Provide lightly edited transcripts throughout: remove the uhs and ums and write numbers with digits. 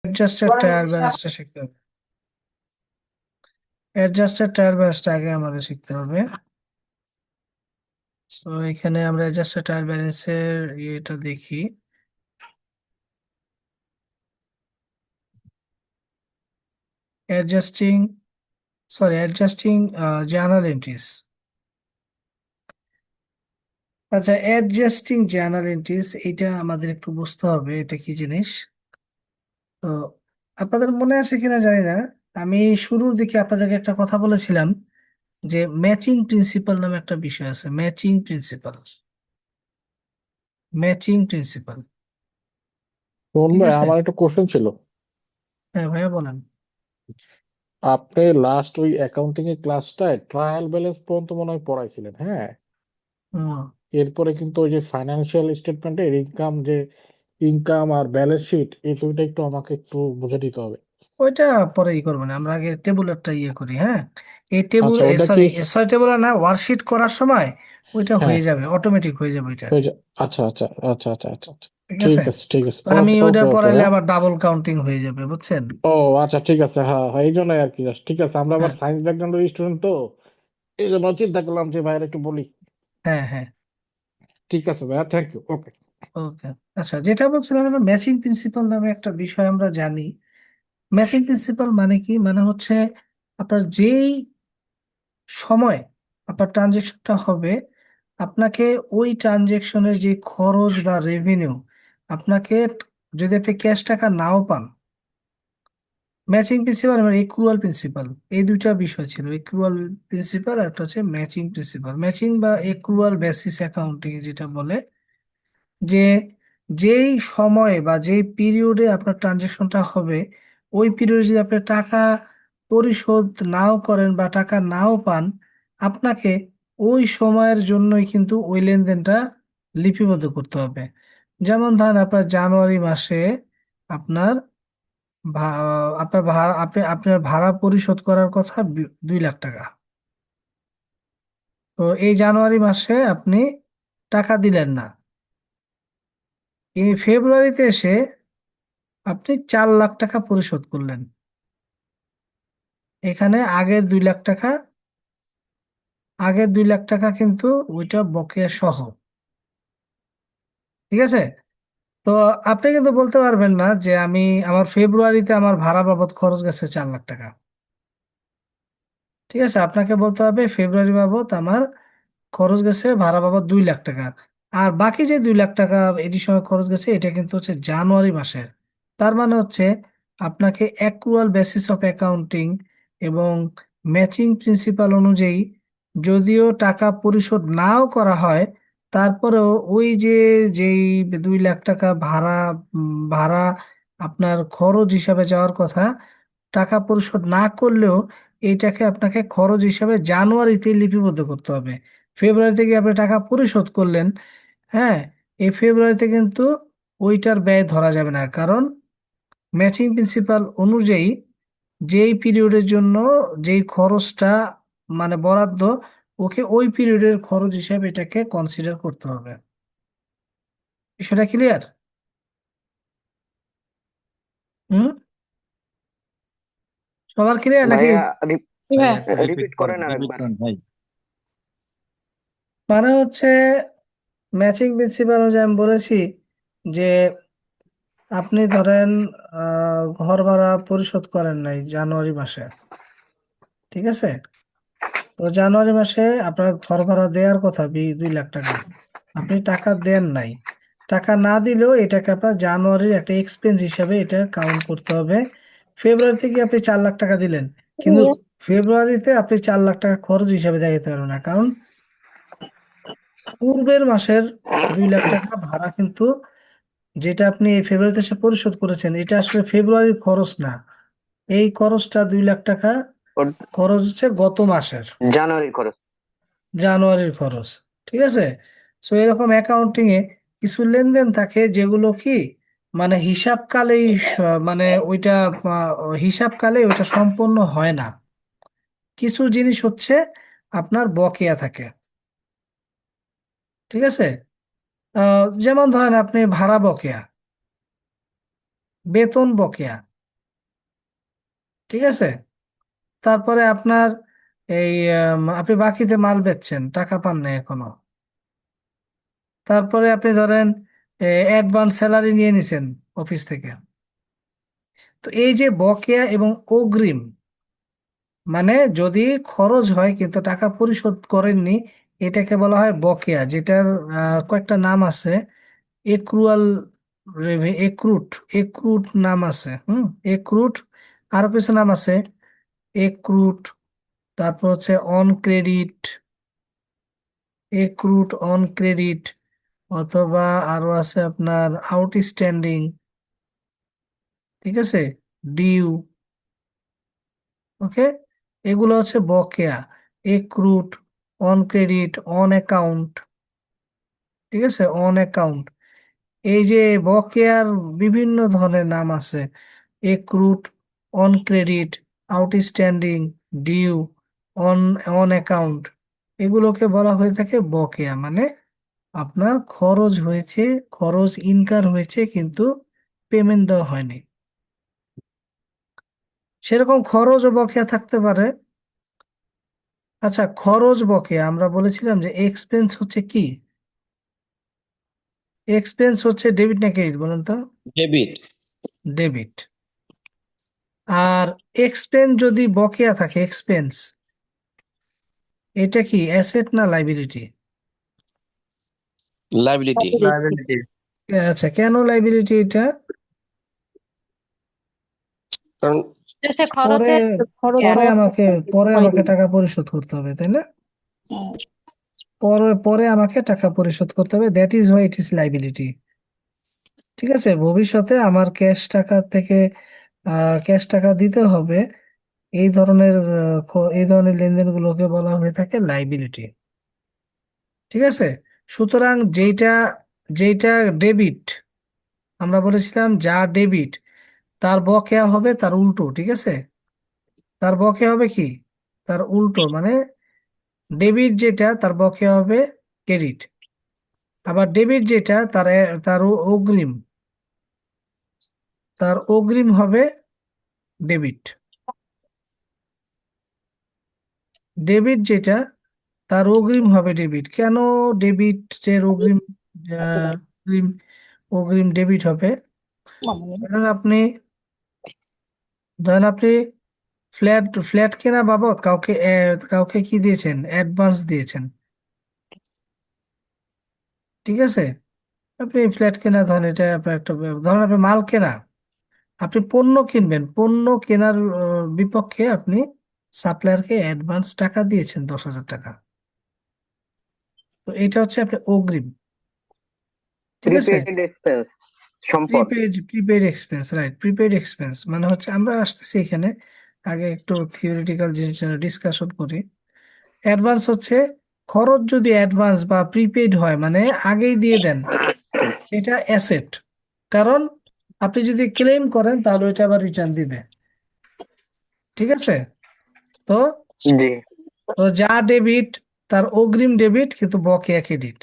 Adjusted tyre ব্যালেন্সটা শিখতে হবে। অ্যাডজাস্টেড টায়ার ব্যালেন্সটা আগে আমাদের শিখতে হবে। তো এখানে আমরা অ্যাডজাস্টেড টায়ার ব্যালেন্সের ইয়েটা দেখি। Adjusting adjusting journal entries. আচ্ছা, অ্যাডজাস্টিং জার্নাল এন্ট্রিজ এটা আমাদের একটু বুঝতে হবে এটা কি জিনিস। তো আপনাদের মনে আছে কিনা জানি না, আমি শুরুর দিকে আপনাদেরকে একটা কথা বলেছিলাম যে ম্যাচিং প্রিন্সিপাল নামে একটা বিষয় আছে। Matching principle, matching principle. Mohan ঠিক ভাই, আছে। আমার একটা কোশ্চেন ছিল। হ্যাঁ ভাইয়া বলেন। আপনি লাস্ট ওই অ্যাকাউন্টিং এর ক্লাসটায় ট্রায়াল ব্যালেন্স পর্যন্ত মনে হয় পড়াইছিলেন, হ্যাঁ? হুম। এরপরে কিন্তু ওই যে ফাইন্যান্সিয়াল স্টেটমেন্টের ইনকাম আর ব্যালেন্স শিট, এই দুইটা একটু আমাকে একটু বুঝে দিতে হবে। ওইটা পরে ই করবেন, আমরা আগে টেবুলারটা ইয়ে করি। হ্যাঁ, এই টেবুল, আচ্ছা, ওটা কি? সরি সরি টেবুলার না, ওয়ার্কশিট করার সময় ওইটা হ্যাঁ, হয়ে যাবে, অটোমেটিক হয়ে যাবে ওইটা। হয়ে যা। আচ্ছা আচ্ছা আচ্ছা আচ্ছা আচ্ছা আচ্ছা। ঠিক আছে। ঠিক আছে, ঠিক আছে, তো আমি ওকে ওইটা ওকে ওকে পড়াইলে ভাইয়া। আবার ডাবল কাউন্টিং হয়ে যাবে, বুঝছেন। ও আচ্ছা, ঠিক আছে, হ্যাঁ হ্যাঁ, এই জন্যই আর কি। ঠিক আছে, আমরা আবার হ্যাঁ সায়েন্স ব্যাকগ্রাউন্ডের স্টুডেন্ট তো, এই জন্য চিন্তা করলাম যে ভাইয়ের একটু বলি। হ্যাঁ হ্যাঁ। ঠিক আছে ভাইয়া, থ্যাংক ইউ, ওকে। ওকে। আচ্ছা, যেটা বলছিলাম আমরা ম্যাচিং প্রিন্সিপাল নামে একটা বিষয় আমরা জানি। ম্যাচিং প্রিন্সিপাল মানে কি, মানে হচ্ছে আপনার যেই সময় আপনার ট্রানজেকশনটা হবে, আপনাকে ওই ট্রানজেকশনের যে খরচ বা রেভিনিউ আপনাকে, যদি আপনি ক্যাশ টাকা নাও পান, ম্যাচিং প্রিন্সিপাল এবং এক্রুয়াল প্রিন্সিপাল, এই দুইটা বিষয় ছিল। এক্রুয়াল প্রিন্সিপাল আর একটা হচ্ছে ম্যাচিং প্রিন্সিপাল। ম্যাচিং বা এক্রুয়াল বেসিস অ্যাকাউন্টিং যেটা বলে, যে যেই সময়ে বা যেই পিরিয়ডে আপনার ট্রানজেকশনটা হবে, ওই পিরিয়ডে যদি আপনি টাকা পরিশোধ নাও করেন বা টাকা নাও পান, আপনাকে ওই সময়ের জন্যই কিন্তু ওই লেনদেনটা লিপিবদ্ধ করতে হবে। যেমন ধরেন আপনার জানুয়ারি মাসে আপনার আপনার ভাড়া, আপনার ভাড়া পরিশোধ করার কথা 2 লাখ টাকা। তো এই জানুয়ারি মাসে আপনি টাকা দিলেন না, এই ফেব্রুয়ারিতে এসে আপনি 4 লাখ টাকা পরিশোধ করলেন। এখানে আগের 2 লাখ টাকা কিন্তু ওইটা বকেয়া সহ। ঠিক আছে। তো আপনি কিন্তু বলতে পারবেন না যে আমি, আমার ফেব্রুয়ারিতে আমার ভাড়া বাবদ খরচ গেছে 4 লাখ টাকা। ঠিক আছে, আপনাকে বলতে হবে ফেব্রুয়ারি বাবদ আমার খরচ গেছে ভাড়া বাবদ 2 লাখ টাকা। আর বাকি যে 2 লাখ টাকা এডিশনাল খরচ গেছে এটা কিন্তু হচ্ছে জানুয়ারি মাসের। তার মানে হচ্ছে আপনাকে অ্যাক্রুয়াল বেসিস অফ অ্যাকাউন্টিং এবং ম্যাচিং প্রিন্সিপাল অনুযায়ী, যদিও টাকা পরিশোধ নাও করা হয়, তারপরেও ওই যে যেই 2 লাখ টাকা ভাড়া, ভাড়া আপনার খরচ হিসাবে যাওয়ার কথা, টাকা পরিশোধ না করলেও এইটাকে আপনাকে খরচ হিসাবে জানুয়ারিতে লিপিবদ্ধ করতে হবে। ফেব্রুয়ারিতে গিয়ে আপনি টাকা পরিশোধ করলেন, হ্যাঁ, এই ফেব্রুয়ারিতে কিন্তু ওইটার ব্যয় ধরা যাবে না, কারণ ম্যাচিং প্রিন্সিপাল অনুযায়ী যেই পিরিয়ডের জন্য যেই খরচটা মানে বরাদ্দ, ওকে ওই পিরিয়ডের খরচ হিসাবে এটাকে কনসিডার করতে হবে। সেটা ক্লিয়ার? হুম। সবার ক্লিয়ার নাকি? ভাইয়া, ভাইয়া একটু রিপিট করেন আর একবার। ভাই। মানে হচ্ছে ম্যাচিং প্রিন্সিপাল অনুযায়ী আমি বলেছি যে আপনি ধরেন ঘর ভাড়া পরিশোধ করেন নাই জানুয়ারি মাসে। ঠিক আছে। তো জানুয়ারি মাসে আপনার ঘর ভাড়া দেওয়ার কথা 2 লাখ টাকা, আপনি টাকা দেন নাই। টাকা না দিলেও এটাকে আপনার জানুয়ারির একটা এক্সপেন্স হিসাবে এটা কাউন্ট করতে হবে। ফেব্রুয়ারিতে কি আপনি 4 লাখ টাকা দিলেন, কিন্তু ফেব্রুয়ারিতে আপনি 4 লাখ টাকা খরচ হিসাবে দেখাতে পারবেন না, কারণ পূর্বের মাসের 2 লাখ টাকা ভাড়া কিন্তু, যেটা আপনি এই ফেব্রুয়ারিতে এসে পরিশোধ করেছেন, এটা আসলে ফেব্রুয়ারির খরচ না। এই খরচটা 2 লাখ টাকা ওর খরচ হচ্ছে গত মাসের, জানুয়ারির খরচ। জানুয়ারির খরচ। ঠিক আছে। সো এরকম অ্যাকাউন্টিং এ কিছু লেনদেন থাকে যেগুলো কি মানে হিসাবকালেই মানে ওইটা হিসাবকালে ওইটা সম্পন্ন হয় না। কিছু জিনিস হচ্ছে আপনার বকেয়া থাকে। ঠিক আছে। যেমন ধরেন আপনি ভাড়া বকেয়া, বেতন বকেয়া, ঠিক আছে? তারপরে আপনার এই আপনি বাকিতে মাল বেচছেন, টাকা পান না এখনো। তারপরে আপনি ধরেন অ্যাডভান্স স্যালারি নিয়ে নিছেন অফিস থেকে। তো এই যে বকেয়া এবং অগ্রিম, মানে যদি খরচ হয় কিন্তু টাকা পরিশোধ করেননি, এটাকে বলা হয় বকেয়া, যেটার কয়েকটা নাম আছে। এক্রুয়াল, এক্রুট, এক্রুট নাম আছে। এক্রুট, আরো কিছু নাম আছে। এক্রুট, তারপর হচ্ছে অন ক্রেডিট, এক্রুট অন ক্রেডিট, অথবা আরো আছে আপনার আউটস্ট্যান্ডিং, ঠিক আছে, ডিউ। ওকে, এগুলো হচ্ছে বকেয়া, এক্রুট, অন ক্রেডিট, অন অ্যাকাউন্ট, ঠিক আছে, অন অ্যাকাউন্ট। এই যে বকেয়ার বিভিন্ন ধরনের নাম আছে, accrued, on credit, outstanding, due, on on account. এগুলোকে বলা হয়ে থাকে বকেয়া, মানে আপনার খরচ হয়েছে, খরচ ইনকার হয়েছে কিন্তু পেমেন্ট দেওয়া হয়নি। সেরকম খরচ ও বকেয়া থাকতে পারে। আচ্ছা, খরচ বকেয়া আমরা বলেছিলাম যে এক্সপেন্স হচ্ছে কি? এক্সপেন্স হচ্ছে ডেবিট না ক্রেডিট বলেন তো? ডেবিট। ডেবিট। আর এক্সপেন্স যদি বকেয়া থাকে, এক্সপেন্স এটা কি অ্যাসেট না লাইবিলিটি? লাইবিলিটি। লায়াবিলিটি। আচ্ছা, কেন লাইবিলিটি এটা? কারণ হচ্ছে পরে খরচের পরে খরচ আমাকে পরে আমাকে টাকা পরিশোধ করতে হবে, তাই না? পরে পরে আমাকে টাকা পরিশোধ করতে হবে, that is why it is liability. ঠিক আছে, ভবিষ্যতে আমার ক্যাশ টাকা থেকে ক্যাশ টাকা দিতে হবে। এই ধরনের এই ধরনের লেনদেনগুলোকে বলা হয়ে থাকে লাইবিলিটি। ঠিক আছে, সুতরাং যেটা যেটা ডেবিট, আমরা বলেছিলাম যা ডেবিট তার বকেয়া হবে তার উল্টো। ঠিক আছে, তার বকেয়া হবে কি? তার উল্টো, মানে ডেবিট যেটা তার বকেয়া হবে ক্রেডিট। আবার ডেবিট যেটা তার অগ্রিম, তার অগ্রিম হবে ডেবিট। ডেবিট যেটা তার অগ্রিম হবে ডেবিট। কেন ডেবিটের অগ্রিম অগ্রিম অগ্রিম ডেবিট হবে? ধরেন আপনি ধরেন আপনি ফ্ল্যাট ফ্ল্যাট কেনা বাবদ কাউকে কাউকে কি দিয়েছেন? অ্যাডভান্স দিয়েছেন। ঠিক আছে, আপনি ফ্ল্যাট কেনা, ধরেন এটা আপনার একটা, ধরেন আপনি মাল কেনা, আপনি পণ্য কিনবেন, পণ্য কেনার বিপক্ষে আপনি সাপ্লায়ারকে অ্যাডভান্স টাকা দিয়েছেন 10,000 টাকা। তো এটা হচ্ছে আপনার অগ্রিম। ঠিক আছে, প্রিপেইড এক্সপেন্স, সম্পদ। Prepaid expense, right, prepaid expense মানে হচ্ছে, আমরা আসতেছি এখানে, আগে একটু থিওরিটিক্যাল জিনিস ডিসকাশন করি। অ্যাডভান্স হচ্ছে খরচ যদি অ্যাডভান্স বা প্রিপেইড হয়, মানে আগেই দিয়ে দেন, এটা অ্যাসেট। কারণ আপনি যদি ক্লেম করেন তাহলে এটা আবার রিটার্ন দিবে। ঠিক আছে, তো জি। তো যা ডেবিট তার অগ্রিম ডেবিট কিন্তু বকেয়া ক্রেডিট,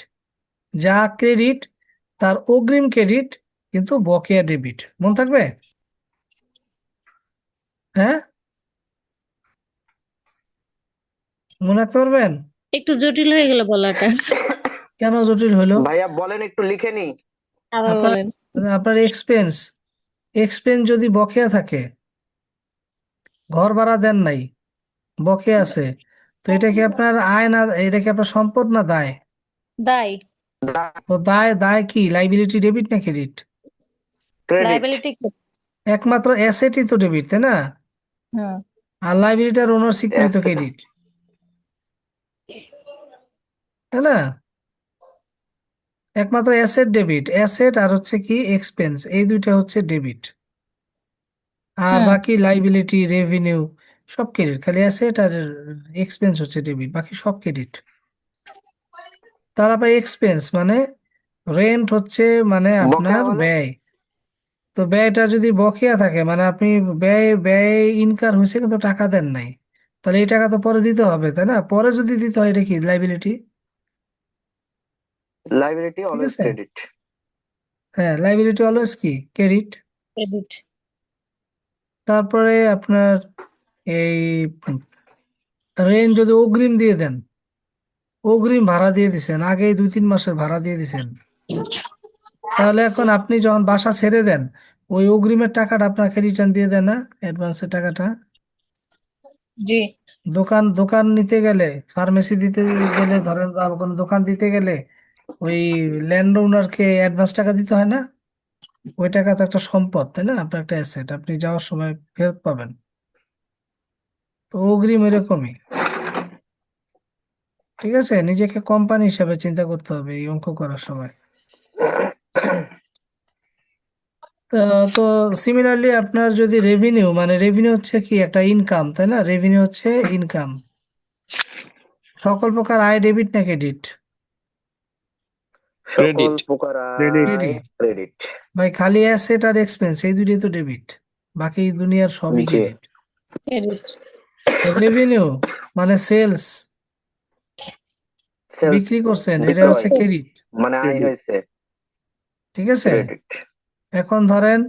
যা ক্রেডিট তার অগ্রিম ক্রেডিট কিন্তু বকেয়া ডেবিট। মনে থাকবে? হ্যাঁ, মনে রাখতে পারবেন? একটু জটিল হয়ে গেল বলাটা। কেন জটিল হলো? ভাইয়া বলেন, একটু লিখে নি। আবার আপনার বলেন। আপনার এক্সপেন্স, এক্সপেন্স যদি বকেয়া থাকে, ঘর ভাড়া দেন নাই, বকেয়া আছে, তো এটা কি আপনার আয় না, এটা কি আপনার সম্পদ না দায়? দায়। তো দায়, দায় কি লাইবিলিটি, ডেবিট না ক্রেডিট? ক্রেডিট। লায়াবিলিটি। একমাত্র অ্যাসেটই তো ডেবিট, তাই না? হুম। আর লাইবিলিটির ওনার সিকিউরিটি তো ক্রেডিট, তাই না? একমাত্র অ্যাসেট ডেবিট, অ্যাসেট আর হচ্ছে কি এক্সপেন্স, এই দুইটা হচ্ছে ডেবিট। আর হুম। বাকি লাইবিলিটি, রেভিনিউ সব ক্রেডিট, খালি অ্যাসেট আর এক্সপেন্স হচ্ছে ডেবিট, বাকি সব ক্রেডিট। তার আবার এক্সপেন্স মানে রেন্ট হচ্ছে মানে বকেয়া আপনার হলে ব্যয়। তো ব্যয়টা যদি বকেয়া থাকে, মানে আপনি ব্যয় ব্যয় ইনকার হয়েছে কিন্তু টাকা দেন নাই, তাহলে এই টাকা তো পরে দিতে হবে, তাই না? পরে যদি দিতে হয় এটা কি লাইবিলিটি। লাইবিলিটি ঠিক অলওয়েজ আছে, ক্রেডিট। হ্যাঁ, লাইবিলিটি অলওয়েজ কি ক্রেডিট। ক্রেডিট। তারপরে আপনার এই রেন্ট যদি অগ্রিম দিয়ে দেন, অগ্রিম ভাড়া দিয়ে দিছেন, আগে 2-3 মাসের ভাড়া দিয়ে দিছেন, তাহলে এখন আপনি যখন বাসা ছেড়ে দেন, ওই অগ্রিমের টাকাটা আপনাকে রিটার্ন দিয়ে দেন না, অ্যাডভান্সের টাকাটা। জি। দোকান দোকান নিতে গেলে, ফার্মেসি দিতে গেলে, ধরেন বা কোনো দোকান দিতে গেলে ওই ল্যান্ড ওনারকে অ্যাডভান্স টাকা দিতে হয় না? ওই টাকা তো একটা সম্পদ, তাই না? আপনার একটা অ্যাসেট, আপনি যাওয়ার সময় ফেরত পাবেন। তো অগ্রিম এরকমই। ঠিক আছে, নিজেকে কোম্পানি হিসাবে চিন্তা করতে হবে এই অঙ্ক করার সময়। তো তো সিমিলারলি আপনার যদি রেভিনিউ, মানে রেভিনিউ হচ্ছে কি একটা ইনকাম, তাই না? রেভিনিউ হচ্ছে ইনকাম। সকল প্রকার আয় ডেবিট না ক্রেডিট? সকল ক্রেডিট প্রকার ক্রেডিট। আয় ক্রেডিট। ক্রেডিট। ভাই খালি অ্যাসেট আর এক্সপেন্স এই দুটোই তো ডেবিট, বাকি দুনিয়ার সবই জি। ক্রেডিট। ক্রেডিট। রেভিনিউ মানে সেলস, সেলস, বিক্রি করছেন, এটা বিক্রয়, হচ্ছে ক্রেডিট। মানে আয় ক্রেডিট। হয়েছে ঠিক আছে, ক্রেডিট। এখন ধরেন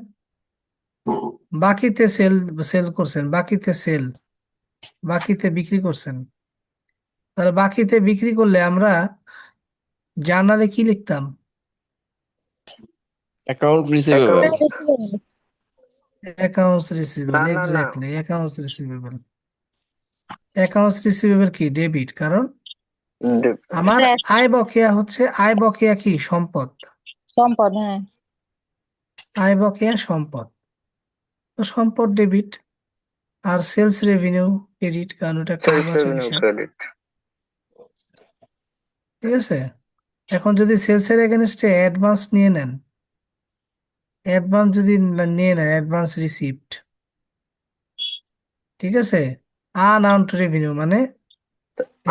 বাকিতে সেল, সেল করছেন, বাকিতে সেল, বাকিতে বিক্রি করছেন। তাহলে বাকিতে বিক্রি করলে আমরা জার্নালে কি লিখতাম? অ্যাকাউন্ট রিসিভেবল অ্যাকাউন্টস রিসিভেবল, না না না, exactly, accounts receivable. Accounts receivable কি? ডেবিট, কারণ আমার এটা asset, আয় বকেয়া হচ্ছে, আয় বকেয়া কি? সম্পদ। সম্পদ, হ্যাঁ। আয় বকেয়া সম্পদ, তো সম্পদ ডেবিট। আর সেলস রেভিনিউ ক্রেডিট, কারণ ওটা একটা সেলস আইবাচক রেভিনিউ হিসাব। ক্রেডিট। ঠিক আছে, এখন যদি সেলসের এগেনস্টে অ্যাডভান্স নিয়ে নেন, অ্যাডভান্স যদি নিয়ে নেন, অ্যাডভান্স রিসিপ্ট, ঠিক আছে, আনআউন্ড রেভিনিউ মানে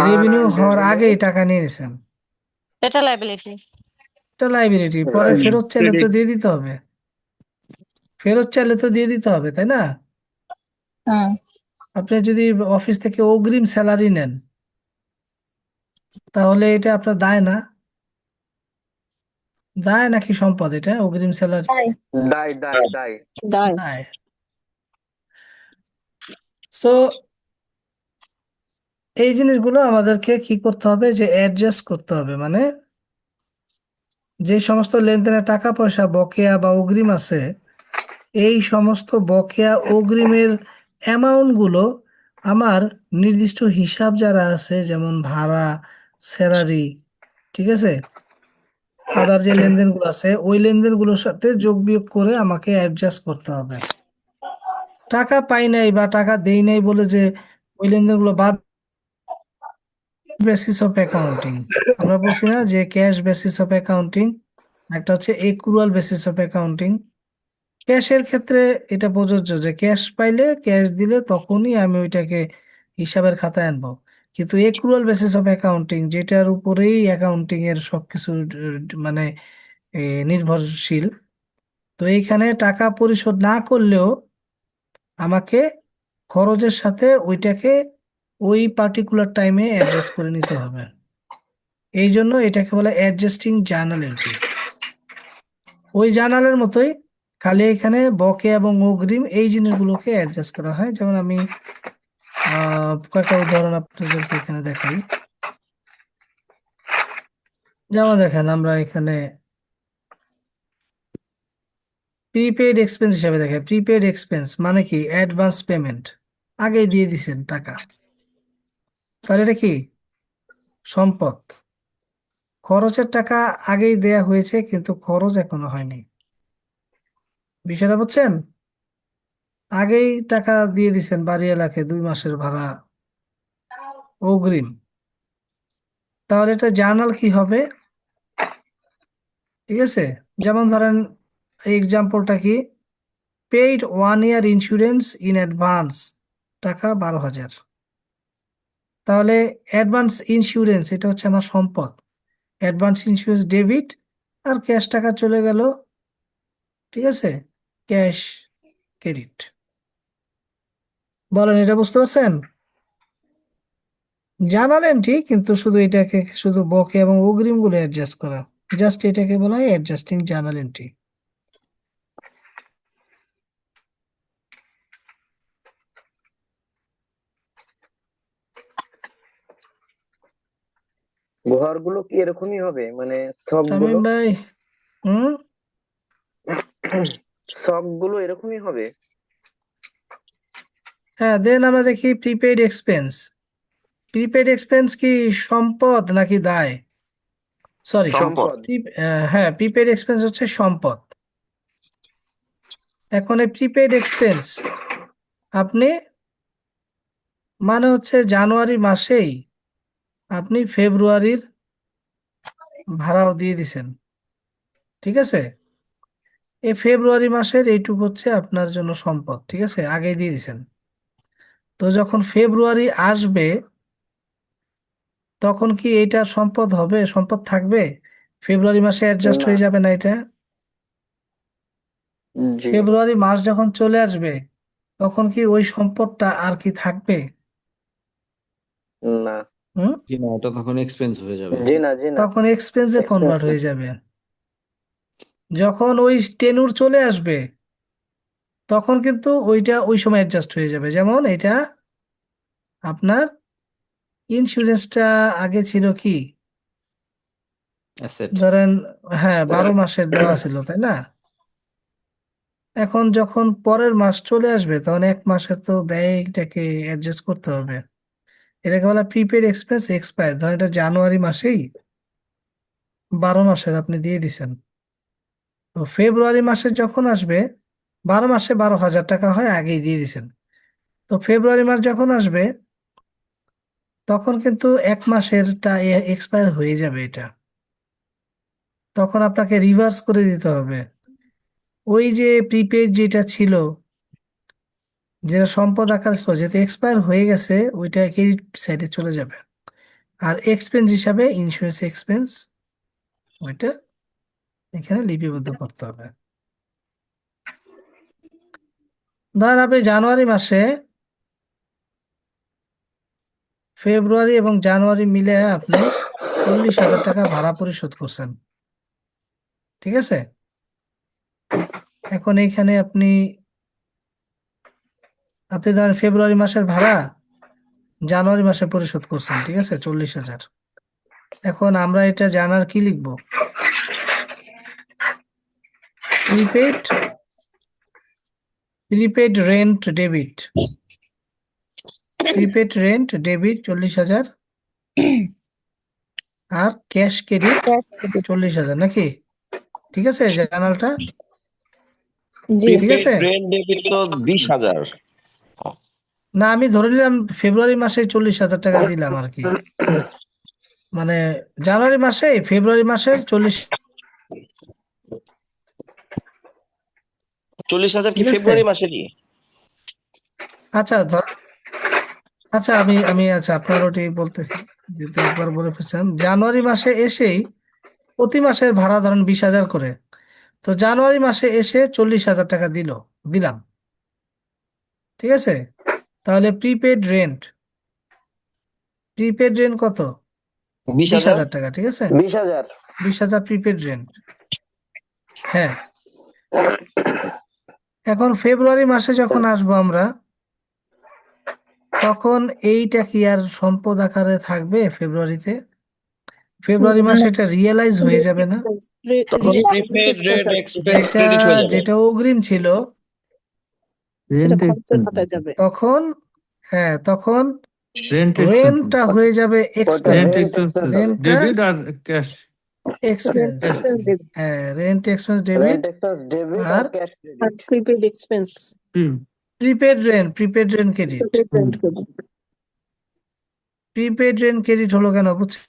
রেভিনিউ আনআর্নড হওয়ার রেভিনিউ, আগেই টাকা নিয়ে নিছেন, এটা লাইবিলিটি। এটা লাইবিলিটি। পরে ফেরত চাইলে তো ক্রেডিট। দিয়ে দিতে হবে, ফেরত চাইলে তো দিয়ে দিতে হবে, তাই না? হুম। আপনি যদি অফিস থেকে অগ্রিম স্যালারি নেন, তাহলে এটা আপনার দায় না? দায় নাকি সম্পদ এটা, অগ্রিম স্যালারি? তাই। দায় দায় দায়। দায়। দায়। সো এই জিনিসগুলো আমাদেরকে কি করতে হবে, যে অ্যাডজাস্ট করতে হবে, মানে যে সমস্ত লেনদেনের টাকা পয়সা বকেয়া বা অগ্রিম আছে, এই সমস্ত বকেয়া অগ্রিমের অ্যামাউন্ট গুলো আমার নির্দিষ্ট হিসাব যারা আছে, যেমন ভাড়া, স্যালারি, ঠিক আছে, আদার যে লেনদেনগুলো আছে, ওই লেনদেনগুলোর সাথে যোগ বিয়োগ করে আমাকে অ্যাডজাস্ট করতে হবে। টাকা পাই নাই বা টাকা দেই নাই বলে যে ওই লেনদেনগুলো বাদ, বেসিস অফ অ্যাকাউন্টিং। আমরা বলছি না যে ক্যাশ বেসিস অফ অ্যাকাউন্টিং, একটা হচ্ছে এক্রুয়াল বেসিস অফ অ্যাকাউন্টিং। ক্যাশের ক্ষেত্রে এটা প্রযোজ্য যে ক্যাশ পাইলে, ক্যাশ দিলে তখনই আমি ওইটাকে হিসাবের খাতায় আনবো। কিন্তু এক্রুয়াল বেসিস অফ অ্যাকাউন্টিং, যেটার উপরেই অ্যাকাউন্টিং এর সবকিছু মানে নির্ভরশীল, তো এইখানে টাকা পরিশোধ না করলেও আমাকে খরচের সাথে ওইটাকে ওই পার্টিকুলার টাইমে অ্যাডজাস্ট করে নিতে হবে। এই জন্য এটাকে বলে অ্যাডজাস্টিং জার্নাল এন্ট্রি। ওই জার্নালের মতোই, খালি এখানে বকেয়া এবং অগ্রিম এই জিনিসগুলোকে অ্যাডজাস্ট করা হয়। যেমন আমি কয়েকটা উদাহরণ আপনাদেরকে এখানে দেখাই। যেমন দেখেন, আমরা এখানে প্রিপেইড এক্সপেন্স হিসাবে দেখাই। প্রিপেইড এক্সপেন্স মানে কি? অ্যাডভান্স পেমেন্ট, আগে দিয়ে দিছেন টাকা, তাহলে এটা কি? সম্পদ। খরচের টাকা আগেই দেয়া হয়েছে, কিন্তু খরচ এখনো হয়নি। বিষয়টা বুঝছেন? আগেই টাকা দিয়ে দিছেন, বাড়ি এলাকায় 2 মাসের ভাড়া অগ্রিম, তাহলে এটা জার্নাল কি হবে? ঠিক আছে, যেমন ধরেন এক্সাম্পলটা কি, paid 1 year insurance in advance, টাকা 12,000। তাহলে অ্যাডভান্স ইন্স্যুরেন্স এটা হচ্ছে আমার সম্পদ, অ্যাডভান্স ইন্স্যুরেন্স ডেবিট, আর ক্যাশ টাকা চলে গেল, ঠিক আছে, ক্যাশ ক্রেডিট। বলেন, এটা বুঝতে পারছেন? জানালেন ঠিক, কিন্তু শুধু এটাকে শুধু বকে এবং অগ্রিম গুলো অ্যাডজাস্ট করা, জাস্ট এটাকে বলা হয় অ্যাডজাস্টিং জার্নাল এন্ট্রি। ঘরগুলো কি এরকমই হবে, মানে শখ তামিম গুলো ভাই, হুম, শখ গুলো এরকমই হবে? হ্যাঁ, দেন আমরা দেখি প্রিপেইড এক্সপেন্স। প্রিপেইড এক্সপেন্স কি সম্পদ নাকি দায়? সরি, সম্পদ। সম্পদ। হ্যাঁ, প্রিপেইড এক্সপেন্স হচ্ছে সম্পদ। এখন এই প্রিপেইড এক্সপেন্স আপনি মানে হচ্ছে জানুয়ারি মাসেই আপনি ফেব্রুয়ারির ভাড়াও দিয়ে দিছেন, ঠিক আছে? এই ফেব্রুয়ারি মাসের এইটুকু হচ্ছে আপনার জন্য সম্পদ, ঠিক আছে, আগেই দিয়ে দিছেন। তো যখন ফেব্রুয়ারি আসবে তখন কি এইটা সম্পদ হবে, সম্পদ থাকবে? ফেব্রুয়ারি মাসে অ্যাডজাস্ট না। হয়ে যাবে না এটা? জি। ফেব্রুয়ারি মাস যখন চলে আসবে তখন কি ওই সম্পদটা আর কি থাকবে? না। হুম, জি না, ওটা তখন এক্সপেন্স হয়ে যাবে। জি না, জি না। তখন এক্সপেন্সে এক্সপেন্স কনভার্ট না। হয়ে যাবে। যখন ওই টেনুর চলে আসবে তখন কিন্তু ওইটা ওই সময় অ্যাডজাস্ট হয়ে যাবে। যেমন এটা আপনার ইন্স্যুরেন্সটা আগে ছিল কি, অ্যাসেট। ধরেন, হ্যাঁ, 12 মাসের দেওয়া ছিল, তাই না? এখন যখন পরের মাস চলে আসবে তখন 1 মাসের তো ব্যয়টাকে অ্যাডজাস্ট করতে হবে। এটাকে বলা প্রিপেড এক্সপেন্স এক্সপায়ার। ধরেন এটা জানুয়ারি মাসেই 12 মাসের আপনি দিয়ে দিছেন, তো ফেব্রুয়ারি মাসে যখন আসবে, 12 মাসে 12,000 টাকা হয়, আগেই দিয়ে দিছেন। তো ফেব্রুয়ারি মাস যখন আসবে তখন কিন্তু 1 মাসেরটা এক্সপায়ার হয়ে যাবে এটা। তখন আপনাকে রিভার্স করে দিতে হবে। ওই যে প্রিপেড যেটা ছিল, যেটা সম্পদ আকার ছিল, যেটা এক্সপায়ার হয়ে গেছে, ওইটা ক্রেডিট সাইডে চলে যাবে। আর এক্সপেন্স হিসাবে ইন্স্যুরেন্স এক্সপেন্স, ওইটা এখানে লিপিবদ্ধ করতে হবে। ধরেন আপনি জানুয়ারি মাসে ফেব্রুয়ারি এবং জানুয়ারি মিলে আপনি 40,000 টাকা ভাড়া পরিশোধ করছেন, ঠিক আছে? এখন এইখানে আপনি আপনি ধরেন ফেব্রুয়ারি মাসের ভাড়া জানুয়ারি মাসে পরিশোধ করছেন, ঠিক আছে, 40,000। এখন আমরা এটা জানার কি লিখবো? Prepaid prepaid rent debit. Prepaid rent debit 40,000 আর ক্যাশ ক্রেডিট Cash credit। 40,000, নাকি? ঠিক আছে জার্নালটা? জি। ঠিক প্রিপেড আছে, রেন্ট ডেবিট তো 20,000। না আমি ধরে নিলাম ফেব্রুয়ারি মাসে 40,000 টাকা দিলাম আর কি, মানে জানুয়ারি মাসে ফেব্রুয়ারি মাসের 40, 40,000 কি ঠিক আছে। ফেব্রুয়ারি মাসেরই? আচ্ছা আচ্ছা, আমি আচ্ছা আপনার ওটাই বলতেছি, যেহেতু একবার বলে ফেলছিলাম। জানুয়ারি মাসে এসেই প্রতি মাসের ভাড়া ধরেন 20,000 করে, তো জানুয়ারি মাসে এসে 40,000 টাকা দিলাম, ঠিক আছে? তাহলে প্রিপেড রেন্ট কত? বিশ 20,000। হাজার টাকা, ঠিক আছে, 20,000। 20,000 প্রিপেড রেন্ট। হ্যাঁ, এখন ফেব্রুয়ারি মাসে যখন আসবো আমরা, তখন এইটা কি আর সম্পদ আকারে থাকবে ফেব্রুয়ারিতে? ফেব্রুয়ারি মাসে এটা রিয়েলাইজ হয়ে যাবে না? তখন জি। প্রিপেড রেন্ট এক্সপেন্স যেটা ক্রেডিট হয়ে যাবে। যেটা অগ্রিম ছিল রেন্ট এক্সপেন্স তখন, হ্যাঁ, তখন রেন্ট এক্সপেন্স রেন্টটা হয়ে যাবে ওটা expense. Rent rent expense expense হবে। রেন্টটা ডেবিট আর ক্যাশ এক্সপেন্স, হ্যাঁ, rent expense rent debit. Expense debit আর আর cash credit. Prepaid expense. Prepaid rent credit. Prepaid rent credit হলো কেন বুঝছেন?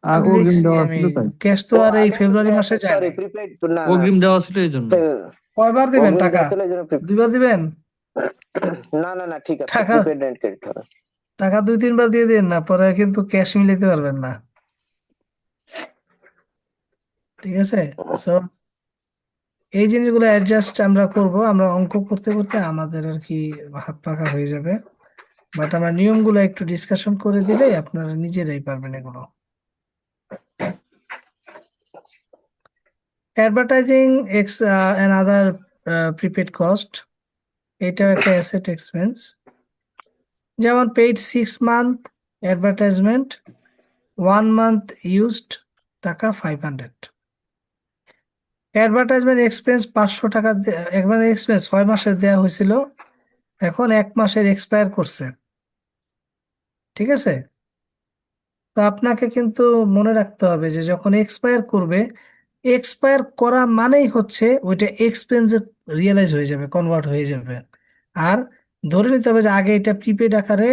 অগ্রিম লিখছি দেওয়া আমি, ছিল তাই ক্যাশ তো ও আর এই আগে ফেব্রুয়ারি মাসে যায় সরি নাই। প্রিপেড, না না, অগ্রিম দেওয়া ছিল এই জন্য কয়বার দিবেন অগ্রিম টাকা? দেওয়া ছিল এই জন্য দুইবার দিবেন? না না না, ঠিক আছে, টাকা প্রিপেড রেন্ট ক্রেডিট হবে। টাকা 2-3 বার দিয়ে দিন না, পরে কিন্তু ক্যাশ মিলাতে পারবেন না, ঠিক আছে? সো এই জিনিসগুলো অ্যাডজাস্ট আমরা করব, আমরা অঙ্ক করতে করতে আমাদের আর কি হাত পাকা হয়ে যাবে। বাট আমরা নিয়মগুলো একটু ডিসকাশন করে দিলেই আপনারা নিজেরাই পারবেন এগুলো। Advertising x and other prepaid cost, এটাও একটা অ্যাসেট এক্সপেন্স। যেমন paid 6 month advertisement month used টাকা 500। অ্যাডভার্টাইজমেন্ট এক্সপেন্স 500 টাকা, একবার এক্সপেন্স 6 মাসের দেওয়া হয়েছিল, এখন 1 মাসের এক্সপায়ার করছে, ঠিক আছে? তো আপনাকে কিন্তু মনে রাখতে হবে যে যখন এক্সপায়ার করবে, এক্সপায়ার করা মানেই হচ্ছে ওইটা এক্সপেন্সে রিয়েলাইজ হয়ে যাবে, কনভার্ট হয়ে যাবে। আর ধরে নিতে হবে যে আগে এটা প্রিপেড আকারে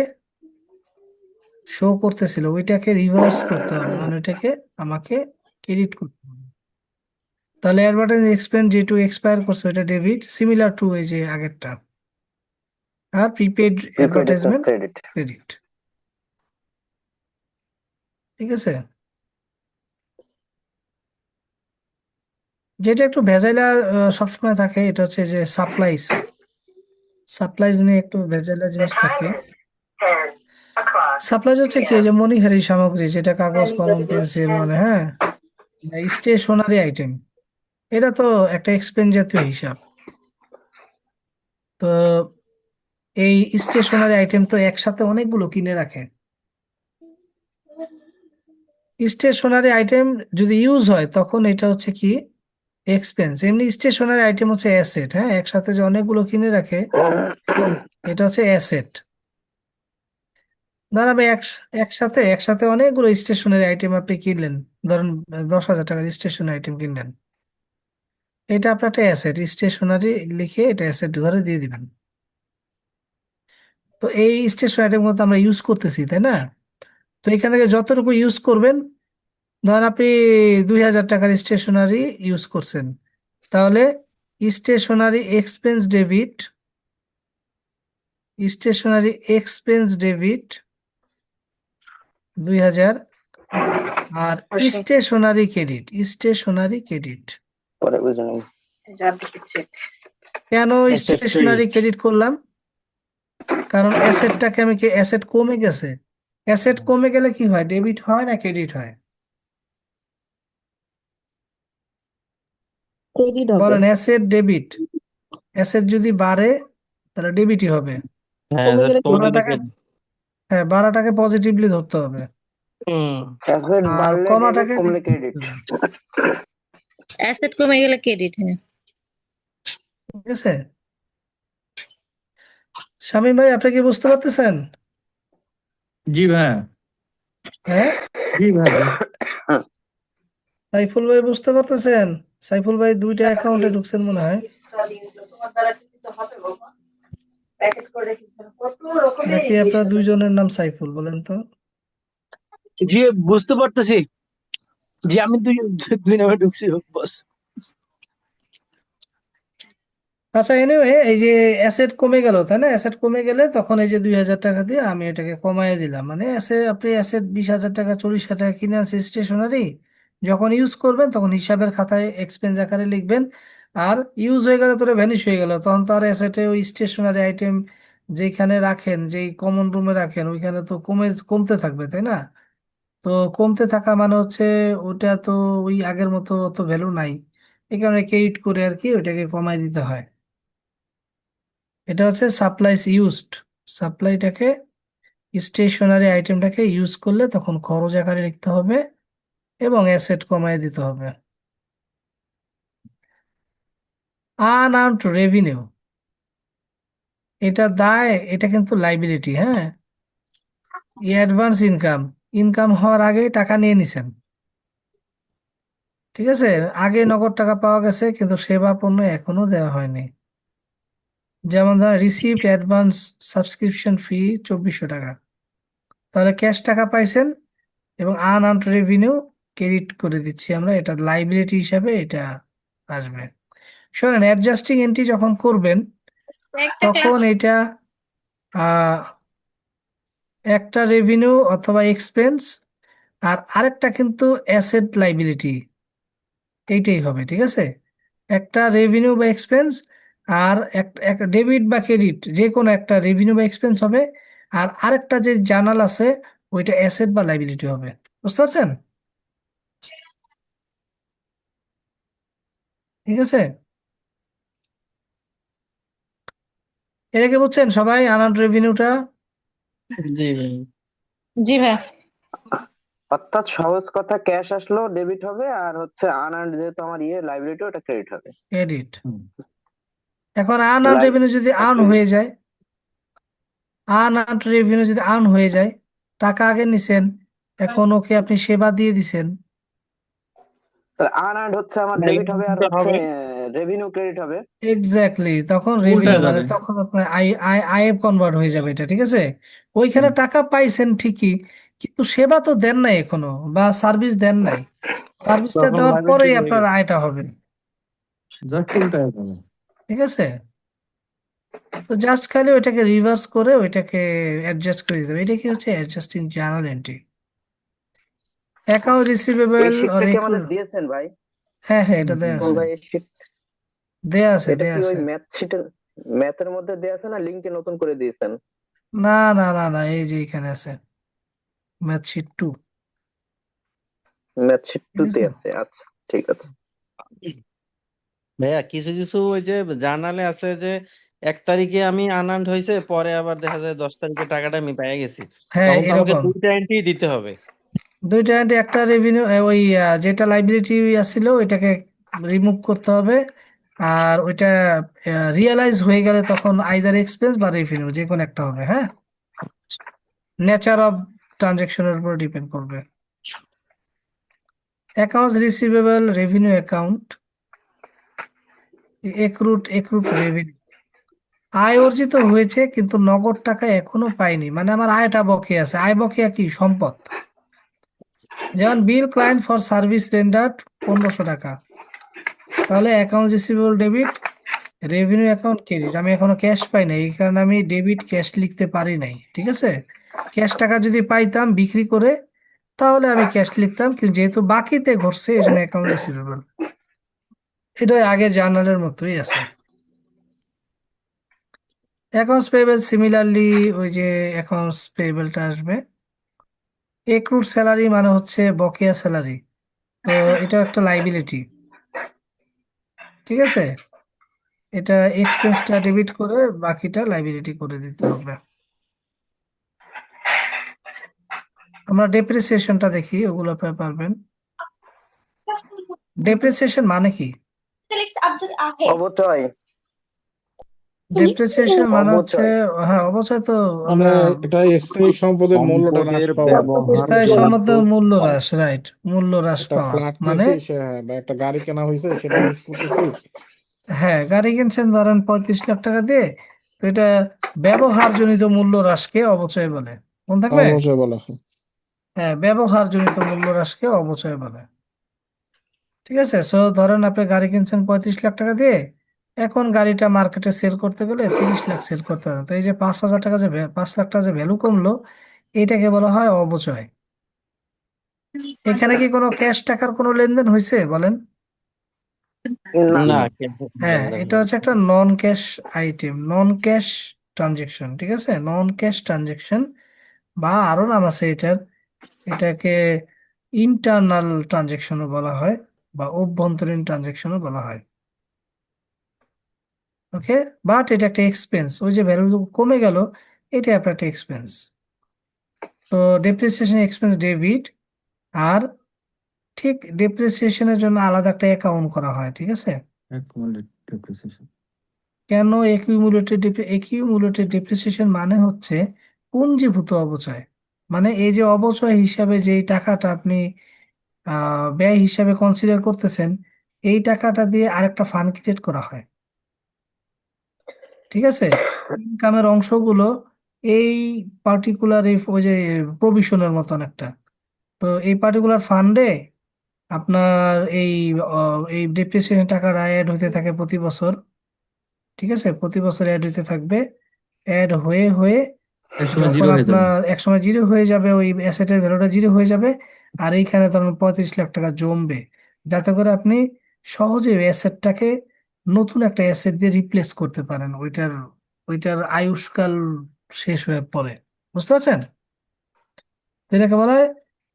শো করতেছিল, ওইটাকে রিভার্স করতে হবে, মানে ওইটাকে আমাকে ক্রেডিট করতে হবে। তাহলে অ্যাডভার্টাইজ এক্সপেন্স যেটু এক্সপায়ার করছে ওইটা ডেবিট, সিমিলার টু এই যে আগেরটা। আর প্রিপেড প্রিপেড একটা অ্যাডভার্টাইজমেন্ট ক্রেডিট। ক্রেডিট, ঠিক আছে? যেটা একটু ভেজাইলা সবসময় থাকে এটা হচ্ছে যে সাপ্লাইজ। সাপ্লাইজ নিয়ে একটু ভেজাইলা জিনিস থাকে। সাপ্লাইজ হচ্ছে কি, এই যে মণিহারি সামগ্রী, যেটা কাগজ, কলম, পেন্সিল, মানে হ্যাঁ, স্টেশনারি আইটেম, এটা তো একটা এক্সপেন্স জাতীয় হিসাব। তো এই স্টেশনারি আইটেম তো একসাথে অনেকগুলো কিনে রাখে। স্টেশনারি আইটেম যদি ইউজ হয় তখন এটা হচ্ছে কি এক্সপেন্স। এমনি স্টেশনারি আইটেম হচ্ছে অ্যাসেট, হ্যাঁ, একসাথে যে অনেকগুলো কিনে রাখে এটা হচ্ছে অ্যাসেট। ধরেন আপনি একসাথে একসাথে অনেকগুলো স্টেশনারি আইটেম আপনি কিনলেন, ধরেন 10,000 টাকার স্টেশনারি আইটেম কিনলেন, এটা আপনার একটা অ্যাসেট, স্টেশনারি লিখে এটা অ্যাসেট ঘরে দিয়ে দিবেন। তো এই স্টেশনারি আইটেম গুলো তো আমরা ইউজ করতেছি, তাই না? তো এখান থেকে যতটুকু ইউজ করবেন, ধরেন আপনি 2,000 টাকার স্টেশনারি ইউজ করছেন, তাহলে stationery expense debit, stationery expense debit 2,000, আর স্টেশনারি ক্রেডিট, স্টেশনারি ক্রেডিট। পরে বুঝে নেব। কেন Asset স্টেশনারি credit. ক্রেডিট করলাম? কারণ অ্যাসেটটাকে আমি, অ্যাসেট কমে গেছে, অ্যাসেট কমে গেলে কি হয়, ডেবিট হয় না ক্রেডিট হয়? ক্রেডিট হবে। বলেন, অ্যাসেট ডেবিট, অ্যাসেট যদি বাড়ে তাহলে ডেবিটই হবে। হ্যাঁ কমে গেলে বাড়াটাকে, হ্যাঁ, বাড়াটাকে পজিটিভলি ধরতে হবে, অ্যাসেট আর বাড়লে ডেবিট, কমাটাকে কমলে negative ক্রেডিট। ধরতে হবে, অ্যাসেট কমে গেলে ক্রেডিট, হ্যাঁ। ঠিক আছে? শামীম ভাই, আপনি কি বুঝতে পারতেছেন? জি ভাই, হ্যাঁ, জি ভাই, জি। সাইফুল ভাই বুঝতে পারতেছেন? সাইফুল ভাই 2টা অ্যাকাউন্টে ঢুকছেন মনে হয়, নাকি আপনার দুইজনের নাম সাইফুল, বলেন তো? জি বুঝতে পারতেছি। জি আমি দুই দুই নামে ঢুকছি বস। আচ্ছা, এনিওয়ে, এই যে অ্যাসেট কমে গেল, তাই না? অ্যাসেট কমে গেলে তখন এই যে 2,000 টাকা দিয়ে আমি এটাকে কমায় দিলাম, মানে আপনি অ্যাসেট 20,000 টাকা 40,000 টাকা কিনে আছে স্টেশনারি, যখন ইউজ করবেন তখন হিসাবের খাতায় এক্সপেন্স আকারে লিখবেন। আর ইউজ হয়ে গেলে তো ভ্যানিশ হয়ে গেল, তখন তো আর অ্যাসেটে ওই স্টেশনারি আইটেম যেখানে রাখেন, যেই কমন রুমে রাখেন, ওইখানে তো কমতে থাকবে, তাই না? তো কমতে থাকা মানে হচ্ছে ওটা তো ওই আগের মতো অত ভ্যালু নাই, এই কারণে ক্রেডিট করে আর কি ওইটাকে কমায় দিতে হয়। এটা হচ্ছে সাপ্লাইস ইউজড। সাপ্লাইটাকে, স্টেশনারি আইটেমটাকে ইউজ করলে তখন খরচ আকারে লিখতে হবে এবং অ্যাসেট কমায় দিতে হবে। আনআর্নড রেভিনিউ, এটা দায়, এটা কিন্তু লাইবিলিটি, হ্যাঁ। অ্যাডভান্স ইনকাম, ইনকাম হওয়ার আগে টাকা নিয়ে নিছেন, ঠিক আছে? আগে নগদ টাকা পাওয়া গেছে কিন্তু সেবা পণ্য এখনো দেওয়া হয়নি। যেমন ধরেন রিসিভড অ্যাডভান্স সাবস্ক্রিপশন ফি 2,400 টাকা, তাহলে ক্যাশ টাকা পাইছেন এবং আনআর্নড রেভিনিউ ক্রেডিট করে দিচ্ছি আমরা, এটা লাইবিলিটি হিসাবে এটা আসবে। শোনেন, অ্যাডজাস্টিং এন্ট্রি যখন করবেন তখন এটা আহ, একটা রেভিনিউ অথবা এক্সপেন্স, আর আরেকটা কিন্তু অ্যাসেট লাইবিলিটি, এইটাই হবে, ঠিক আছে? একটা রেভিনিউ বা এক্সপেন্স, আর একটা ডেবিট বা ক্রেডিট, যে কোনো একটা রেভিনিউ বা এক্সপেন্স হবে, আর আরেকটা যে জার্নাল আছে ওইটা অ্যাসেট বা লাইবিলিটি হবে। বুঝতে পারছেন? ঠিক আছে, এটা কি বুঝছেন সবাই, আনআর্নড রেভিনিউটা? জি ভাই। জি ভাই। অর্থাৎ সহজ কথা ক্যাশ আসলো ডেবিট হবে, আর হচ্ছে আনআর্নড যেহেতু আমার লাইবিলিটি, ওটা ক্রেডিট হবে। ক্রেডিট। হুম। এখন আনআর্নড লাইক রেভিনিউ যদি আর্ন হয়ে যায়, আনআর্নড রেভিনিউ যদি আর্ন হয়ে যায়, টাকা আগে নিছেন, এখন ওকে আপনি সেবা দিয়ে দিছেন, আনআর্নড হচ্ছে আমার ডেবিট হবে, আর হচ্ছে হবে রেভিনিউ ক্রেডিট হবে। এক্স্যাক্টলি, তখন উল্টা রেভিনিউ মানে যাবে। তখন আপনার আই কনভার্ট হয়ে যাবে এটা, ঠিক আছে? ওইখানে টাকা পাইছেন ঠিকই, কিন্তু সেবা তো দেন নাই এখনো, বা সার্ভিস দেন নাই। সার্ভিসটা তখন দেওয়ার লাইবিলিটি পরেই রয়ে আপনার গেছে, আয়টা হবে, জাস্ট উল্টা যাবে। ঠিক আছে? তো জাস্ট খালি ওইটাকে রিভার্স করে ওইটাকে অ্যাডজাস্ট করে দিতে হবে। এটা কি হচ্ছে অ্যাডজাস্টিং জার্নাল এন্ট্রি। অ্যাকাউন্ট এই রিসিভেবল শীটটা আর কি আমাদের দিয়েছেন ভাই? হ্যাঁ হ্যাঁ, এটা দেয়া সুমন আছে, ভাই, এই শীট দেয়া আছে, এটা দেয়া কি ওই আছে। ম্যাথের মধ্যে দেয়া আছে, না লিঙ্কে নতুন করে দিয়েছেন? না না না না, এই যে এখানে আছে, ম্যাথ শিট 2, ম্যাথ শীট ঠিক 2 তে আছে? আছে, আচ্ছা ঠিক আছে। ভাইয়া কিছু কিছু ওই যে জার্নালে আছে যে 1 তারিখে আমি আনআর্নড হয়েছে, পরে আবার দেখা যায় 10 তারিখে টাকাটা আমি পেয়ে গেছি, হ্যাঁ তখন তো আমাকে এরকম দুইটা এন্ট্রি দিতে হবে। দুইটা entry, একটা রেভিনিউ, ওই যেটা লাইবিলিটি আছিল ওইটাকে রিমুভ করতে হবে, আর ওইটা রিয়েলাইজ হয়ে গেলে তখন আইদার এক্সপেন্স বা রেভিনিউ যে কোনো একটা হবে। হ্যাঁ, নেচার অফ ট্রানজেকশনের উপর ডিপেন্ড করবে। Accounts receivable, revenue account, accrued revenue. আয় অর্জিত হয়েছে কিন্তু নগদ টাকা এখনো পাইনি, মানে আমার আয়টা বকেয়া আছে। আয় বকেয়া কি? সম্পদ। যেমন বিল ক্লায়েন্ট ফর সার্ভিস রেন্ডার্ড 1500 টাকা, তাহলে account receivable debit, revenue account credit. আমি এখনো ক্যাশ পাই নাই, এই কারণে আমি ডেবিট ক্যাশ লিখতে পারি নাই, ঠিক আছে? ক্যাশ টাকা যদি পাইতাম বিক্রি করে, তাহলে আমি ক্যাশ লিখতাম, কিন্তু যেহেতু বাকিতে ঘটছে এই জন্য অ্যাকাউন্ট রিসিভেবল। এটা আগে জার্নালের মতোই আছে। অ্যাকাউন্টস পেয়েবল সিমিলারলি, ওই যে অ্যাকাউন্টস পেয়েবলটা আসবে। এক্রুড স্যালারি মানে হচ্ছে বকেয়া স্যালারি, তো এটা একটা লাইবিলিটি, ঠিক আছে? এটা এক্সপেন্সটা ডেবিট করে বাকিটা লাইবিলিটি করে দিতে হবে। আমরা ডেপ্রিসিয়েশনটা দেখি, ওগুলো আপনারা পারবেন। ডেপ্রিসিয়েশন মানে কি? অবচয়। ডেপ্রিসিয়েশন মানে হচ্ছে, অবচয়। হ্যাঁ অবশ্যই তো মানে আমরা এটা স্থায়ী সম্পদের মূল্যটা হ্রাস সম্পদের পাওয়া, স্থায়ী ব্যবহার্য সম্পদের মূল্য হ্রাস, রাইট, মূল্য হ্রাস একটা পাওয়া ফ্ল্যাট মানে। নিয়েছি সে, হ্যাঁ, বা একটা গাড়ি কেনা হয়েছে সেটা ইউজ করতেছি। হ্যাঁ, গাড়ি কিনছেন ধরেন 35 লাখ টাকা দিয়ে, তো এটা ব্যবহারজনিত মূল্য হ্রাসকে অবচয় বলে। মনে থাকবে? অবশ্যই বলা হয়। হ্যাঁ, ব্যবহারজনিত মূল্য হ্রাসকে অবচয় বলে, ঠিক আছে? সো ধরেন আপনি গাড়ি কিনছেন 35 লাখ টাকা দিয়ে, এখন গাড়িটা মার্কেটে সেল করতে গেলে 30 লাখ সেল করতে হবে, তো এই যে 5,000 টাকা, যে 5 লাখ টাকা যে ভ্যালু কমলো, এটাকে বলা হয় অবচয়। এখানে কি কোনো ক্যাশ টাকার কোনো লেনদেন হয়েছে বলেন? না। না, না। হ্যাঁ, লেনদেন এটা হয়নি। হচ্ছে একটা নন ক্যাশ আইটেম, নন ক্যাশ ট্রানজেকশন, ঠিক আছে? নন ক্যাশ ট্রানজেকশন, বা আরো নাম আছে এটার, এটাকে ইন্টারনাল ট্রানজেকশনও বলা হয়, বা অভ্যন্তরীণ ট্রানজেকশনও বলা হয়। ওকে, বাট এটা একটা এক্সপেন্স, ওই যে ভ্যালু কমে গেল, এটা আপনার একটা এক্সপেন্স। তো ডেপ্রিসিয়েশন এক্সপেন্স ডেবিট, আর ঠিক ডেপ্রিসিয়েশনের জন্য আলাদা একটা অ্যাকাউন্ট করা হয়, ঠিক আছে? Accumulate depreciation. কেন একিউমুলেটেড ডেপ্রিসিয়েশন মানে হচ্ছে পুঞ্জীভূত অবচয়। মানে এই যে অবচয় হিসাবে যেই টাকাটা আপনি ব্যয় হিসাবে কনসিডার করতেছেন, এই টাকাটা দিয়ে আরেকটা ফান্ড ক্রিয়েট করা হয়, ঠিক আছে? ইনকামের অংশগুলো এই পার্টিকুলার, ওই যে প্রভিশনের মতন একটা, তো এই পার্টিকুলার ফান্ডে আপনার এই ডেপ্রিসিয়েশন টাকাটা অ্যাড হতে থাকে প্রতি বছর, ঠিক আছে? প্রতি বছর অ্যাড হতে থাকবে, অ্যাড হয়ে হয়ে একসময় যখন জিরো হয়ে যাবে। আপনার একসময় জিরো হয়ে যাবে, ওই অ্যাসেটের ভ্যালুটা জিরো হয়ে যাবে, আর এইখানে ধরুন 35 লাখ টাকা জমবে, যাতে করে আপনি সহজে অ্যাসেটটাকে নতুন একটা অ্যাসেট দিয়ে রিপ্লেস করতে পারেন, ওইটার ওইটার আয়ুষ্কাল শেষ হয়ে পড়ে। বুঝতে পারছেন? এটাকে বলা হয়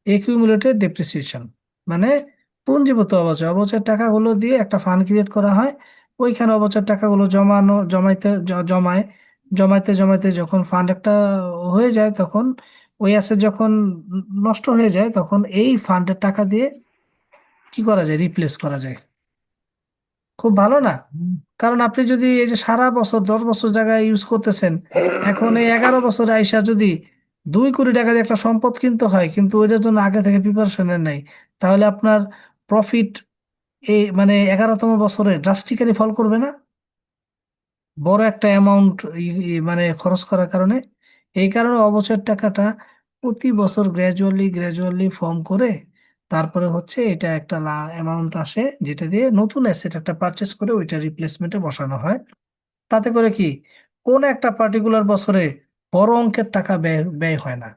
একিউমুলেটেড ডেপ্রিসিয়েশন, মানে পুঞ্জীভূত অবচয়। অবচয়ের টাকাগুলো দিয়ে একটা ফান্ড ক্রিয়েট করা হয়, ওইখানে অবচয়ের টাকাগুলো জমাইতে জমাইতে যখন ফান্ড একটা হয়ে যায়, তখন ওই অ্যাসেট যখন নষ্ট হয়ে যায় তখন এই ফান্ডের টাকা দিয়ে কি করা যায়, রিপ্লেস করা যায়। খুব ভালো না? কারণ আপনি যদি এই যে সারা বছর 10 বছর জায়গায় ইউজ করতেছেন, এখন এই 11 বছরে আইসা যদি 2 কোটি টাকা দিয়ে একটা সম্পদ কিনতে হয় কিন্তু ওইটার জন্য আগে থেকে প্রিপারেশন নেই, তাহলে আপনার প্রফিট এই মানে 11তম বছরে ড্রাস্টিক্যালি ফল করবে না, বড় একটা অ্যামাউন্ট মানে খরচ করার কারণে। এই কারণে অবচয়ের টাকাটা প্রতি বছর গ্র্যাজুয়ালি গ্র্যাজুয়ালি ফর্ম করে তারপরে হচ্ছে এটা একটা অ্যামাউন্ট আসে যেটা দিয়ে নতুন অ্যাসেট একটা পারচেস করে ওইটা রিপ্লেসমেন্টে বসানো হয়। তাতে করে কি কোন একটা পার্টিকুলার বছরে বড় অঙ্কের টাকা ব্যয় ব্যয় হয় না।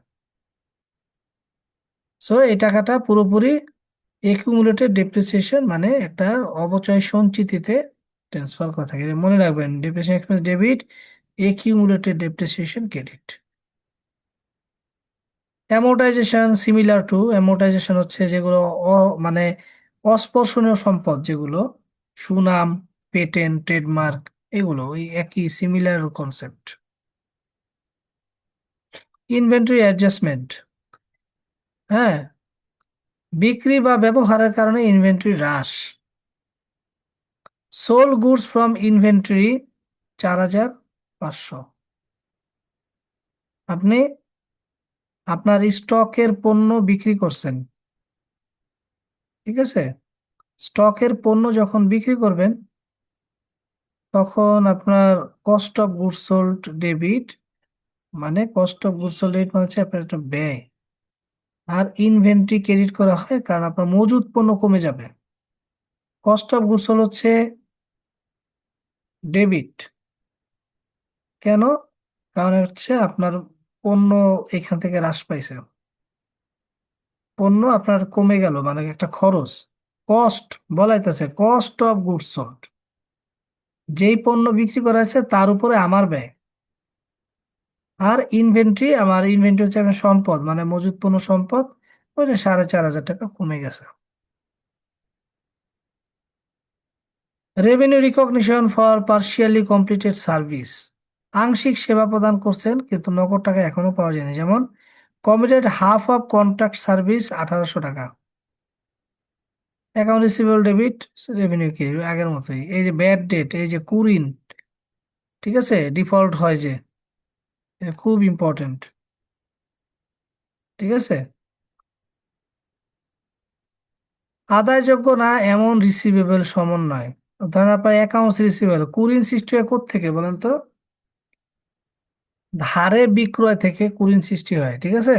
সো এই টাকাটা পুরোপুরি একিউমুলেটেড ডেপ্রিসিয়েশন মানে একটা অবচয় সঞ্চিতিতে ট্রান্সফার করা থাকে। এটা মনে রাখবেন, depreciation expense debit, accumulated depreciation credit. Amortisation similar to, amortisation হচ্ছে যেগুলো মানে অস্পর্শনীয় সম্পদ, যেগুলো সুনাম, পেটেন্ট, ট্রেডমার্ক, এগুলো ওই একই সিমিলার কনসেপ্ট। ইনভেন্টরি অ্যাডজাস্টমেন্ট, হ্যাঁ, বিক্রি বা ব্যবহারের কারণে ইনভেন্টরি হ্রাস। Sold goods from inventory 4,500। আপনি আপনার স্টকের পণ্য বিক্রি করছেন, ঠিক আছে? স্টকের পণ্য যখন বিক্রি করবেন তখন আপনার cost of goods sold debit, মানে cost of goods sold debit মানে হচ্ছে আপনার একটা ব্যয়, আর ইনভেন্টরি ক্রেডিট করা হয় কারণ আপনার মজুদ পণ্য কমে যাবে। কস্ট অফ গুডস সোল্ড হচ্ছে ডেবিট, কেন? কারণ হচ্ছে আপনার পণ্য এখান থেকে হ্রাস পাইছে, পণ্য আপনার কমে গেল মানে একটা খরচ। কস্ট বলাইতেছে কস্ট অফ গুডস সোল্ড, যেই পণ্য বিক্রি করা আছে তার উপরে আমার ব্যয়। আর ইনভেন্টরি, আমার ইনভেন্টরি হচ্ছে আমার সম্পদ মানে মজুদ পণ্য সম্পদ, ওইটা 4,500 টাকা কমে গেছে। Revenue recognition for partially completed service, আংশিক সেবা প্রদান করছেন কিন্তু নগদ টাকা এখনো পাওয়া যায়নি। যেমন committed half of contract service 1,800 টাকা। অ্যাকাউন্ট রিসিভেবল ডেবিট, রেভিনিউ কি আগের মতোই। এই যে ব্যাড ডেট, এই যে কুরিন, ঠিক আছে, ডিফল্ট হয় যে, এটা খুব ইম্পর্টেন্ট, ঠিক আছে। আদায়যোগ্য না এমন রিসিভেবল সমন্বয়, ধরেন আপনার অ্যাকাউন্টস রিসিভেবল, কুরিন সৃষ্টি হয় থেকে বলেন তো? ধারে বিক্রয় থেকে কুরিন সৃষ্টি হয়, ঠিক আছে।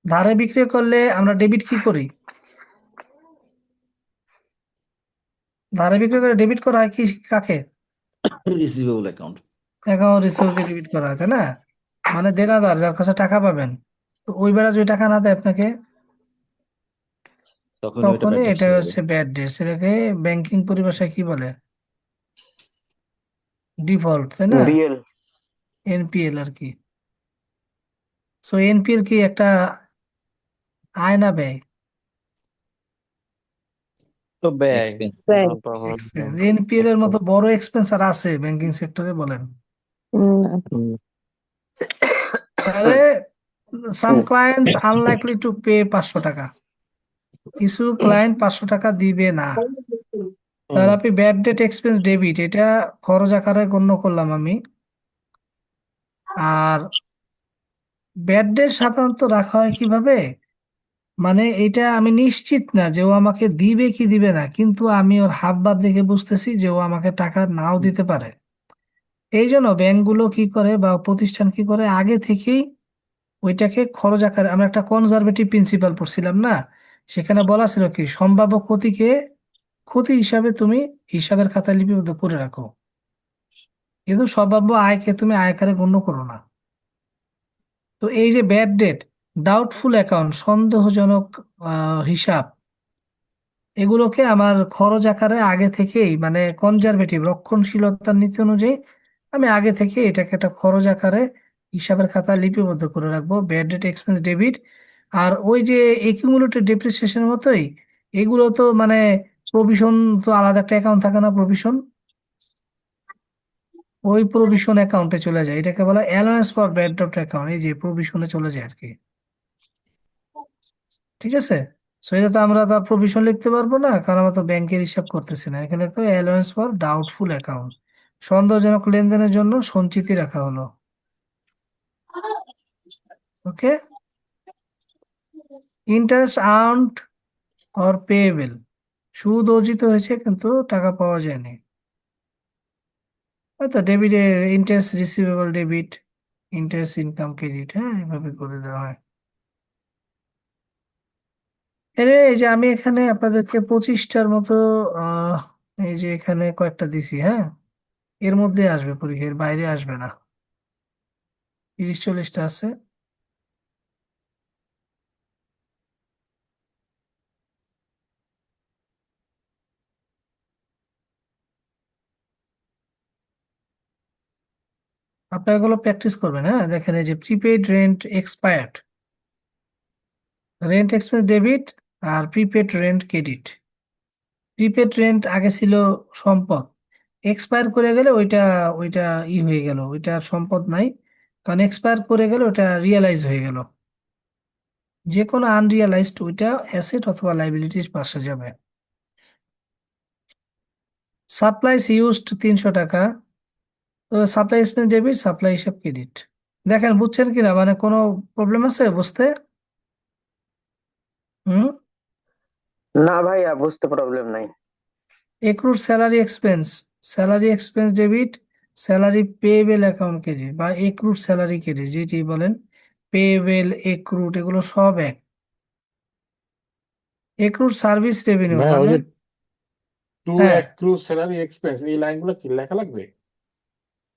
ধারে বিক্রি করলে আমরা ডেবিট কি করি? ধারে বিক্রি করে ডেবিট করা হয় কি কাকে? Receivable account. অ্যাকাউন্ট রিসিভেবলকে ডেবিট করা হয়, তাই না? মানে দেনাদার যার কাছে টাকা পাবেন, তো ওই বেলা যদি টাকা না দেয় আপনাকে তখন ওইটা তখনই ব্যাড ডেটস এটা হয়ে যাবে। হচ্ছে ব্যাড ডেট, সেটাকে ব্যাংকিং পরিভাষায় কি বলে? ডিফল্ট, তাই না? রিয়েল। এনপিএল আর কি। সো এনপিএল কি একটা আয় না ব্যয়? তো ব্যয়। এক্সপেন্স। Right. তখন এক্সপেন্স। এনপিএল এর মতো বড় এক্সপেন্স আর আছে ব্যাংকিং সেক্টরে বলেন? তাহলে সাম ক্লায়েন্টস আনলাইকলি টু পে 500 টাকা, কিছু ক্লায়েন্ট 500 টাকা দিবে না। তাহলে আপনি ব্যাড ডেট এক্সপেন্স ডেবিট, এটা খরচ আকারে গণ্য করলাম আমি। আর ব্যাড ডেট সাধারণত রাখা হয় কিভাবে, মানে এটা আমি নিশ্চিত না যে ও আমাকে দিবে কি দিবে না, কিন্তু আমি ওর হাব ভাব দেখে বুঝতেছি যে ও আমাকে টাকা নাও দিতে পারে। এই জন্য ব্যাংকগুলো কি করে বা প্রতিষ্ঠান কি করে, আগে থেকেই ওইটাকে খরচ আকারে, আমরা একটা কনজারভেটিভ প্রিন্সিপাল পড়ছিলাম না, সেখানে বলা ছিল কি সম্ভাব্য ক্ষতিকে ক্ষতি হিসাবে তুমি হিসাবের খাতায় লিপিবদ্ধ করে রাখো, কিন্তু সম্ভাব্য আয়কে তুমি আয়কারে গণ্য করো না। তো এই যে ব্যাড ডেট, ডাউটফুল অ্যাকাউন্ট, সন্দেহজনক হিসাব, এগুলোকে আমার খরচ আকারে আগে থেকেই মানে কনজারভেটিভ রক্ষণশীলতার নীতি অনুযায়ী আমি আগে থেকে এটাকে একটা খরচ আকারে হিসাবের খাতায় লিপিবদ্ধ করে রাখবো, ব্যাড ডেট এক্সপেন্স ডেবিট। আর ওই যে একিউমুলেটেড ডেপ্রিসিয়েশনের মতোই এগুলো তো মানে প্রভিশন, তো আলাদা একটা অ্যাকাউন্ট থাকে না প্রভিশন? ওই প্রভিশন অ্যাকাউন্টে চলে যায়, এটাকে বলা allowance for bad date account, এই যে প্রভিশনে চলে যায় আর কি। ঠিক আছে, সো এটা তো আমরা তার প্রভিশন লিখতে পারবো না, কারণ আমরা তো ব্যাংকের হিসাব করতেছি না, এখানে তো অ্যালাউন্স ফর ডাউটফুল অ্যাকাউন্ট, সন্দেহজনক লেনদেনের জন্য সঞ্চিতি রাখা হলো। ওকে, ইন্টারেস্ট আর্নড অর পেয়েবল, সুদ অর্জিত হয়েছে কিন্তু টাকা পাওয়া যায়নি, হয়তো debit, interest receivable debit, interest income credit, হ্যাঁ এভাবে করে দেওয়া হয়। এই যে আমি এখানে আপনাদেরকে 25টার মতো আহ এই যে এখানে কয়েকটা দিছি, হ্যাঁ এর মধ্যে আসবে পরীক্ষার বাইরে আসবে না, 30-40টা আছে। আপনারা এগুলো প্র্যাকটিস করবেন, হ্যাঁ দেখেন এই যে prepaid rent expired, rent expense debit আর prepaid rent credit. Prepaid rent আগে ছিল সম্পদ, এক্সপায়ার করে গেলে ওইটা ওইটা হয়ে গেল, ওইটা আর সম্পদ নাই, কারণ এক্সপায়ার করে গেলে ওটা রিয়েলাইজ হয়ে গেল, যে কোনো আনরিয়ালাইজড ওইটা অ্যাসেট অথবা লাইবিলিটির পাশে যাবে। সাপ্লাইস ইউজড 300 টাকা, তো সাপ্লাই এক্সপেন্স ডেবিট, সাপ্লাই হিসাব ক্রেডিট। দেখেন বুঝছেন কিনা, মানে কোনো প্রবলেম আছে বুঝতে? হুম। না ভাইয়া, বুঝতে প্রবলেম নাই। Accrued salary expense, salary expense debit, salary payable account credit বা এক্রুড স্যালারি ক্রেডিট, যেটি বলেন পেয়েবেল এক্রুড এগুলো সব এক। এক্রুড সার্ভিস রেভিনিউ ভাই ওই মানে, যে টু হ্যাঁ অ্যাক্রু স্যালারি এক্সপেন্স, এই লাইনগুলো কি লেখা লাগবে?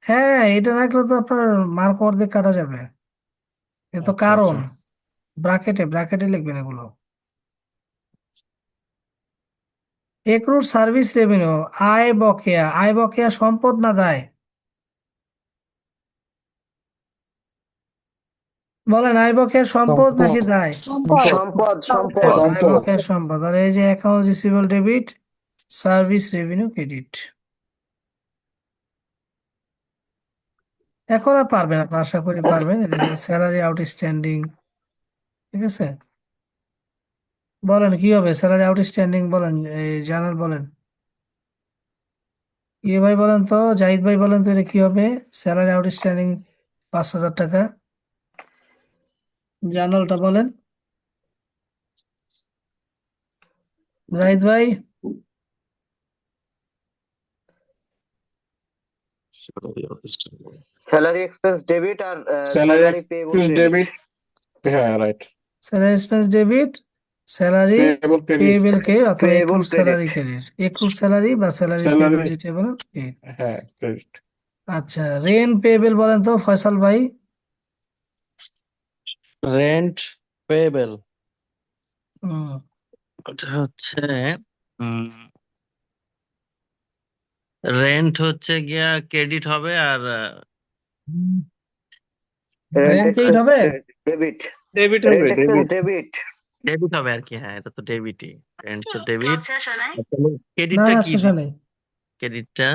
হ্যাঁ এটা রাখলে তো আপনার মার্ক অর্ধেক কাটা যাবে, এ তো আচ্ছা কারণ আচ্ছা। ব্র্যাকেটে ব্র্যাকেটে লিখবেন এগুলো। এক্রুড সার্ভিস রেভিনিউ, আয় বকেয়া, আয় বকেয়া সম্পদ না দায়? বলেন আয় বকেয়া সম্পদ নাকি সম্পদ। দায়? সম্পদ। সম্পদ হ্যাঁ সম্পদ। আয় বকেয়া সম্পদ, আর এই যে account receivable debit, service revenue credit. এখন আর পারবেন, আপনি আশা করি পারবেন, এই দেখেন স্যালারি আউটস্ট্যান্ডিং। ঠিক আছে, বলেন কি হবে স্যালারি আউটস্ট্যান্ডিং, বলেন এই জানার বলেন, ইয়ে ভাই বলেন তো, জাহিদ ভাই বলেন তো এটা কি হবে, স্যালারি আউটস্ট্যান্ডিং 5,000 টাকা, জানালটা বলেন জাহিদ ভাই। স্যালারি এক্সপেন্স ডেবিট আর salary salary payable expense credit. Debit, হ্যাঁ right. Salary expense debit, salary payable credit, payable কে অথবা payable accrued credit. Salary credit, accrued salary বা স্যালারি পেয়েবল স্যালারি, যেটা বলেন credit। হ্যাঁ ক্রেডিট। আচ্ছা রেন পেয়েবল বলেন তো ফয়সাল ভাই। রেন্ট পেয়েবল, হুম, ওটা হচ্ছে রেন্ট হচ্ছে গিয়া ক্রেডিট হবে, আর রেন্ট রেন পেইড এক্সপেন্স হবে। ডেবিট। ডেবিট হবে, rent expense debit debit. Debit হবে আর কি, হ্যাঁ এটা তো ডেবিটই, রেন্ট তো ডেবিট। না ক্রেডিটটা না কি? শেষে নেই, ক্রেডিটটা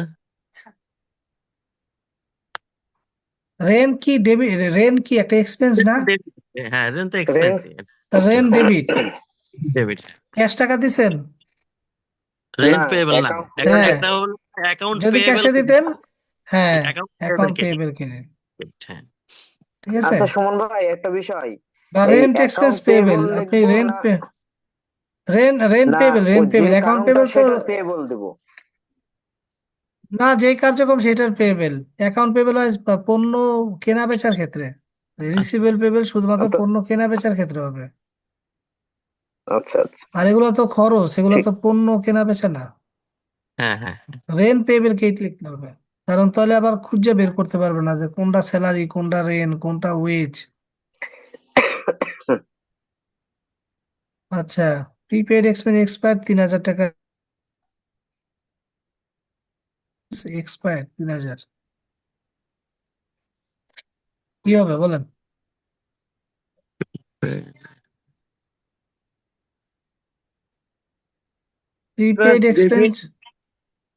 রেন কি ডেবিট, রেন কি একটা এক্সপেন্স না? ডেবিট, হ্যাঁ রেন্ট তো রেন্ট এক্সপেন্সই, তা রেন ডেবিট, ডেবিট। ক্যাশ টাকা দিছেন? না, রেন্ট পেয়েবল না, অ্যাকাউন্ট একটা হ্যাঁ পেয়েবল। একটা হলো অ্যাকাউন্ট যদি পেয়েবল ক্যাশে দিতেন, হ্যাঁ account payable account credit, payable credit, হ্যাঁ। ঠিক আছে। আচ্ছা সুমন ভাই, একটা বিষয়, বা এই rent expense account payable, payable আপনি লিখবো রেন্ট না? রেন্ট না, পেয়েবল, ও রেন্ট যে পেয়েবল, অ্যাকাউন্ট কারণটা পেয়েবল তো সেটার পেয়েবল দেব? না, যেই কার্যক্রম সেটার পেয়েবল। অ্যাকাউন্ট পেয়েবল হয় পণ্য কেনা বেচার ক্ষেত্রে, রিসিভেবল পেয়েবল শুধুমাত্র আচ্ছা পণ্য কেনা বেচার ক্ষেত্রে হবে, আচ্ছা আচ্ছা, আর এগুলো তো খরচ, এগুলো ঠিক। তো পণ্য কেনা বেচা না। হ্যাঁ হ্যাঁ রেন্ট পেয়েবল কেট লিখতে হবে, কারণ তাহলে আবার খুঁজে বের করতে পারবে না যে কোনটা স্যালারি, কোনটা রেন্ট, কোনটা ওয়েজ। আচ্ছা, প্রিপেড এক্সপেন্স এক্সপায়ার 3,000 টাকা, এক্সপায়ার 3,000, কি হবে বলেন? প্রিপেড ডেবিট, এক্সপেন্স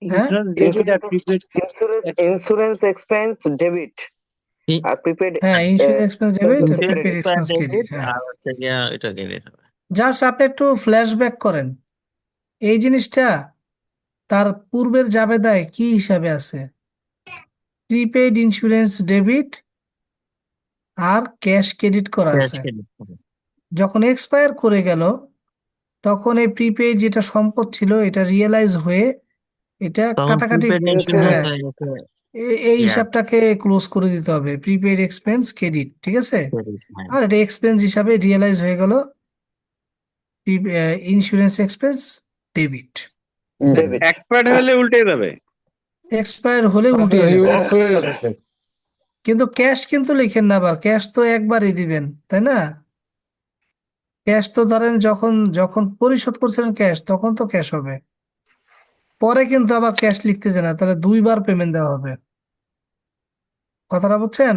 হ্যাঁ ইন্স্যুরেন্স ডেবিট আর প্রিপেড ইন্স্যুরেন্স এক্সপেন্স ডেবিট ই- আর প্রিপেড হ্যাঁ, ইন্স্যুরেন্স এক্সপেন্স ডেবিট আর credit. Prepaid expense credit. Debit হ্যাঁ, আর হচ্ছে গিয়া এটা ক্রেডিট হবে। জাস্ট আপনি একটু ফ্ল্যাশব্যাক করেন এই জিনিসটা তার পূর্বের জাবেদায় কি হিসাবে আছে, প্রিপেইড ইন্স্যুরেন্স ডেবিট আর ক্যাশ ক্রেডিট করা ক্যাশ আছে। ক্রেডিট হবে। যখন এক্সপায়ার করে গেল তখন এই প্রিপেইড যেটা সম্পদ ছিল এটা রিয়েলাইজ হয়ে এটা তখন কাটাকাটি, প্রিপেড ইন্স্যুরেন্স হ্যাঁ, হয়ে গেছে এই ইয়া হিসাবটাকে ক্লোজ করে দিতে হবে, প্রিপেইড এক্সপেন্স ক্রেডিট, ঠিক আছে। ক্রেডিট। হ্যাঁ, আর এটা এক্সপেন্স হিসাবে রিয়েলাইজ হয়ে গেল insurance expense debit. Debit. Expired হলে উল্টে যাবে। এক্সপায়ার হলে উল্টে যাবে, কিন্তু ক্যাশ কিন্তু লিখেন না, আবার ক্যাশ তো একবারই দিবেন, তাই না? ক্যাশ তো ধরেন যখন যখন পরিশোধ করছিলেন ক্যাশ, তখন তো ক্যাশ হবে, পরে কিন্তু আবার ক্যাশ লিখতেছে না, তাহলে দুইবার পেমেন্ট দেওয়া হবে। কথাটা বুঝছেন?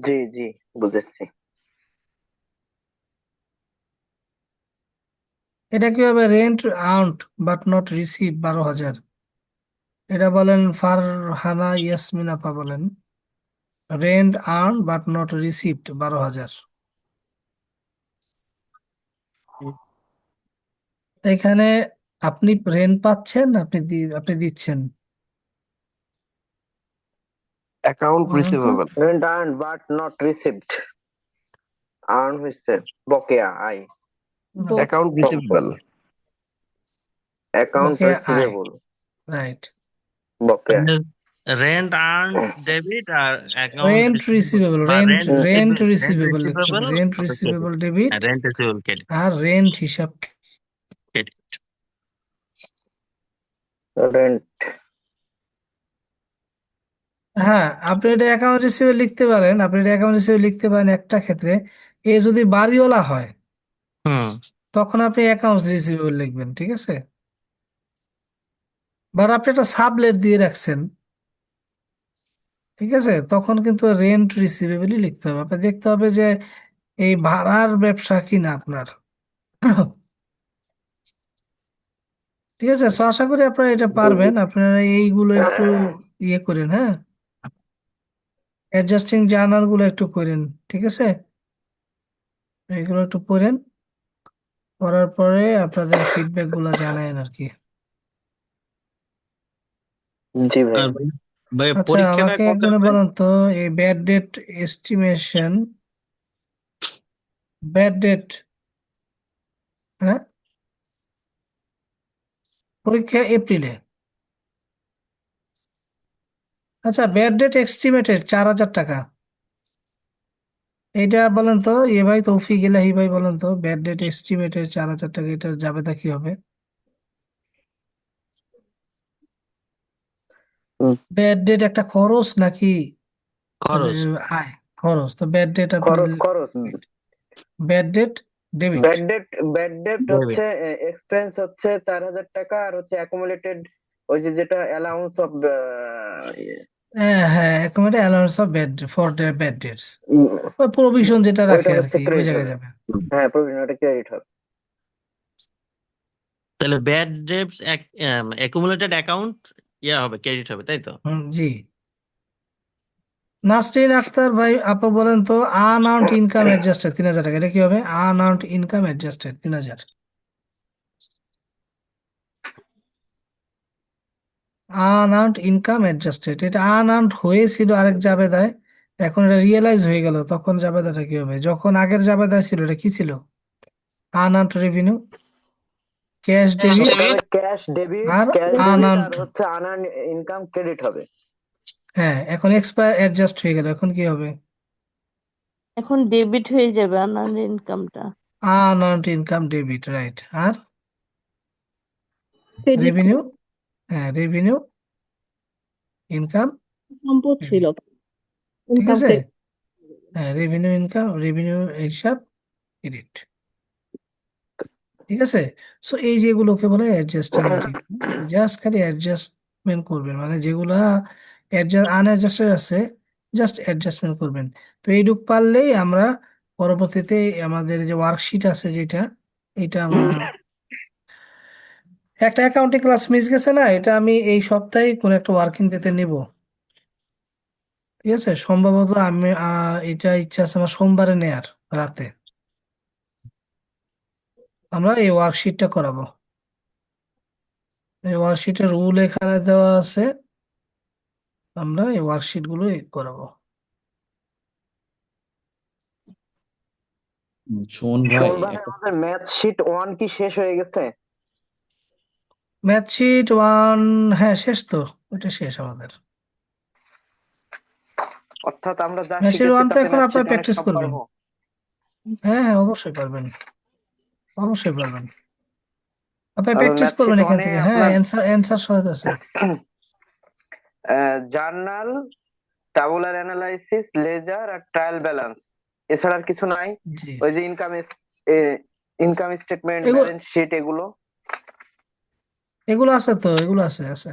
জি জি বুঝেছি। এটা কি হবে? Rent earned but not receive 12,000, এটা বলেন ফারহানা ইয়াসমিন আপা বলেন, rent earn but not received 12,000। এখানে আপনি রেন্ট পাচ্ছেন, আপনি দিচ্ছেন, অ্যাকাউন্ট বলেন তো। Receivable rent earn but not received, earn হচ্ছে বকেয়া আয়, অ্যাকাউন্ট রিসিভেবল অ্যাকাউন্ট বকেয়া আয়, রিসিভেবল, রাইট। বকেয়া। রেন্ট আর্ন ডেবিট আর অ্যাকাউন্ট রেন্ট রিসিভেবল, বা rent rent rent rent receivable লিখতে হবে, receivable rent receivable debit rent receivable credit. আর রেন্ট হিসাব। রেন্ট। হ্যাঁ, আপনি এটা অ্যাকাউন্ট রিসিভে লিখতে পারেন, আপনি এটা অ্যাকাউন্ট রিসিভে লিখতে পারেন একটা ক্ষেত্রে, এ যদি বাড়িওয়ালা হয় হুম, তখন আপনি অ্যাকাউন্ট রিসিভেবল লিখবেন, ঠিক আছে। বাট আপনি একটা সাবলেট দিয়ে রাখছেন, ঠিক আছে, তখন কিন্তু রেন্ট রিসিভেবলই লিখতে হবে। আপনি দেখতে হবে যে এই ভাড়ার ব্যবসা কিনা আপনার। ঠিক আছে, তো আশা করি আপনারা এটা পারবেন। আপনারা এইগুলো একটু ইয়ে করেন, হ্যাঁ, অ্যাডজাস্টিং জার্নাল গুলো একটু করেন, ঠিক আছে, এগুলো একটু পড়েন, পড়ার পরে আপনাদের ফিডব্যাক গুলো জানায়েন আর কি। জি ভাই। আর ভাই আচ্ছা, পরীক্ষাটা আমাকে কবে একজনে হবে? বলেন তো, এই bad date estimation, bad date, হ্যাঁ, পরীক্ষা এপ্রিলে। আচ্ছা, ব্যাড ডেট এস্টিমেটেড 4,000 টাকা, এটা বলেন তো, এ ভাই তৌফিক ইলাহি ভাই বলেন তো, ব্যাড ডেট এস্টিমেটেড 4,000 টাকা, এটার জাবেদা কি হবে? ব্যাড ডেট একটা খরচ নাকি খরচ। আয়? খরচ, তো ব্যাড ডেট আপনি খরচ খরচ। Bad date debit. Bad date হচ্ছে এক্সপেন্স হচ্ছে 4,000 টাকা, আর হচ্ছে অ্যাকুমুলেটেড ওই যে যেটা অ্যালাউন্স অফ হ্যাঁ হ্যাঁ, accommodate allowance of bad for bad dates, ওই প্রভিশন যেটা রাখে ওইটা আর হচ্ছে কি, ওই ক্রেডিট জায়গায় হবে। যাবে। হ্যাঁ, প্রভিশন ওটা ক্রেডিট হবে। তাহলে ব্যাড ডেটস অ্যাকুমুলেটেড অ্যাকাউন্ট ইয়া হবে, ক্রেডিট হবে, তাই তো? জি। নাসরিন আক্তার ভাই আপা বলেন তো, আনআর্নড ইনকাম অ্যাডজাস্টেড 3,000 টাকা, এটা কি হবে? Unearned income adjusted 3,000, unearned income adjusted, এটা আনআর্নড হয়েছিল আরেক জাবেদায়, এখন এটা রিয়েলাইজ হয়ে গেল, তখন জাবেদাটা কি হবে? যখন আগের জাবেদায় ছিল এটা কি ছিল? Unearned revenue, cash debit cash debit, আর ক্যাশ ডেবিট আনআর্নড। আর হচ্ছে আনআর্ন ইনকাম ক্রেডিট হবে। হ্যাঁ, এখন এক্সপায়ার অ্যাডজাস্ট হয়ে গেল, এখন কি হবে? এখন ডেবিট হয়ে যাবে আনার ইনকামটা। Unearned income debit, right. আর ক্রেডিট রেভিনিউ, হ্যাঁ, রেভিনিউ ইনকাম, সম্পদ ছিল, ঠিক ইনকাম আছে, হ্যাঁ, রেভিনিউ ইনকাম, রেভিনিউ হিসাব ক্রেডিট, ঠিক আছে। সো এই যেগুলোকে বলে অ্যাডজাস্টিং এন্ট্রি, জাস্ট খালি অ্যাডজাস্টমেন্ট করবেন, মানে যেগুলা আনঅ্যাডজাস্টেড আছে জাস্ট অ্যাডজাস্টমেন্ট করবেন। তো এইটুক পারলেই আমরা পরবর্তীতে আমাদের যে ওয়ার্কশিট আছে যেটা, এটা আমরা একটা অ্যাকাউন্টিং ক্লাস মিস গেছে না, এটা আমি এই সপ্তাহে কোন একটা ওয়ার্কিং ডেতে নিব। ঠিক আছে, সম্ভবত আমি এটা ইচ্ছা আছে আমার সোমবারে নেয়ার রাতে আমরা এই ওয়ার্কশিটটা করাবো। এই ওয়ার্কশিটের রুল এখানে দেওয়া আছে, আমরা এই ওয়ার্কশিট গুলো করাবো। সুমন ভাই সুমন ভাই, আমাদের ম্যাথ শিট 1 কি শেষ হয়ে গেছে? ম্যাথ শিট 1, হ্যাঁ শেষ তো, ওটা শেষ আমাদের। অর্থাৎ আমরা যা ম্যাথ শিট শিখেছি 1 তো তাতে এখন ম্যাথ আপনারা শিট অনেক প্র্যাকটিস সব করবেন। পারবো। হ্যাঁ হ্যাঁ, অবশ্যই পারবেন, অবশ্যই পারবেন। আপনি তাহলে প্র্যাকটিস ম্যাথ শিট করবেন এখান 1 এ থেকে, হ্যাঁ আপনার অ্যান্সার সহজ আছে। জার্নাল, টাবুলার অ্যানালাইসিস, লেজার আর ট্রায়াল ব্যালেন্স, এছাড়া আর কিছু নাই? জি, ওই যে ইনকাম স্টেটমেন্ট, এগুলো ব্যালেন্স শিট, এগুলো এগুলো আছে তো, এগুলো আছে আছে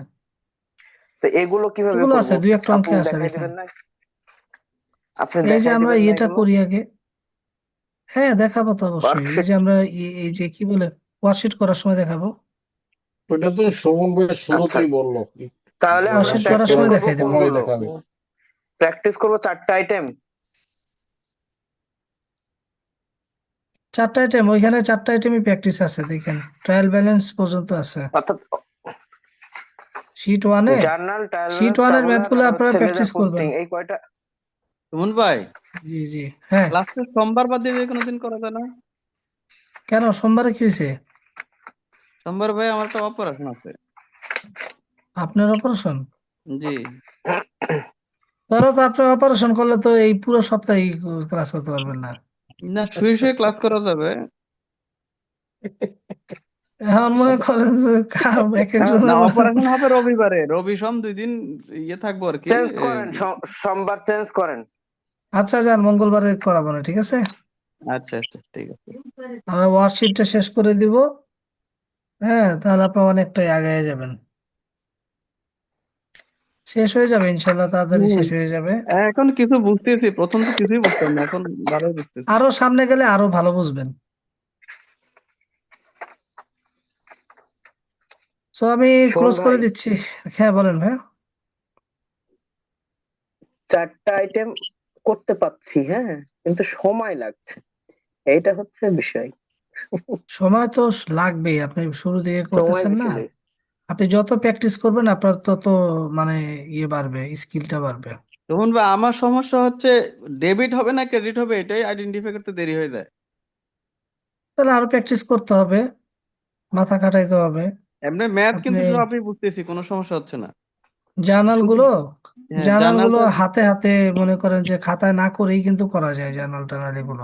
তো এগুলো কিভাবে এগুলো করব? আছে, দুই একটা আপনি অঙ্কে আছে, দেখাই দেখেন। দিবেন না? আপনি এই যে দেখাই আমরা দিবেন না ইয়েটা এগুলো? করি আগে, হ্যাঁ দেখাবো তো অবশ্যই। এই ওয়ার্কশিট যে আমরা এই যে কি বলে ওয়ার্কশিট করার সময় দেখাবো, ওটা তো সুমন ভাই আচ্ছা, শুরুতেই বললো তাহলে যে আমরা ওয়ার্কশিট করার প্র্যাকটিস সময় করব দেখাই দেবো। সময় কোনগুলো? দেখাবে। প্র্যাকটিস করব 4টা আইটেম। 4টা আইটেম, ওইখানে 4টা আইটেমই প্র্যাকটিস আছে, দেখেন ট্রায়াল ব্যালেন্স পর্যন্ত আছে অর্থাৎ শিট 1-এ। জার্নাল, ট্রায়াল শিট ব্যালেন্স, 1-এর টাবুলার ম্যাথগুলো আর আপনারা হচ্ছে লেজার প্র্যাকটিস করবেন। পোস্টিং, এই কয়টা? সুমন ভাই, জি জি, হ্যাঁ। ক্লাসটা সোমবার বাদ দিয়ে যে কোনো দিন করা যায় না? কেন, সোমবারে কি হয়েছে? সোমবার ভাই আমার একটা অপারেশন আছে। আপনার অপারেশন? জি। তাহলে তো আপনার অপারেশন করলে তো এই পুরো সপ্তাহে ক্লাস করতে পারবেন না। না, শুয়ে শুয়ে ক্লাস করা যাবে। এখন মনে করেন যে এক না, একজনের অপারেশন হবে রবিবারে, রবি সোম 2 দিন ইয়ে থাকবো আর কি। চেঞ্জ করেন, সোমবার চেঞ্জ করেন। আচ্ছা যান, মঙ্গলবারে করাবো না, ঠিক আছে। আচ্ছা আচ্ছা, ঠিক আছে। আমরা ওয়ার্কশিটটা শেষ করে দিব, হ্যাঁ তাহলে আপনার অনেকটাই আগে যাবেন। শেষ হয়ে যাবে ইনশাল্লাহ, তাড়াতাড়ি হুম, শেষ হয়ে যাবে। এখন কিছু বুঝতেছি, প্রথম তো কিছুই বুঝতাম না, এখন ভালোই বুঝতেছি। আরো সামনে গেলে আরো ভালো বুঝবেন। সো আমি সুমন ক্লোজ করে ভাই, দিচ্ছি। হ্যাঁ বলেন ভাই। 4টা আইটেম করতে পাচ্ছি, হ্যাঁ, কিন্তু সময় লাগছে, এইটা হচ্ছে বিষয়। সময় তো লাগবেই, আপনি শুরু থেকে সময় করতেছেন না। বেশি লাগে। আপনি যত প্র্যাকটিস করবেন আপনার তত মানে ইয়ে বাড়বে, স্কিলটা বাড়বে। তখন ভাই আমার সমস্যা হচ্ছে ডেবিট হবে না ক্রেডিট হবে, এটাই আইডেন্টিফাই করতে দেরি হয়ে যায়। তাহলে আরো প্র্যাকটিস করতে হবে, মাথা খাটাইতে হবে। এমনি ম্যাথ আপনি কিন্তু সবই বুঝতেছি, কোনো সমস্যা হচ্ছে না। জার্নাল শুধু গুলো হ্যাঁ, জার্নাল গুলো জার্নালটা হাতে হাতে মনে করেন যে খাতায় না করেই কিন্তু করা যায় জার্নাল টার্নাল এগুলো।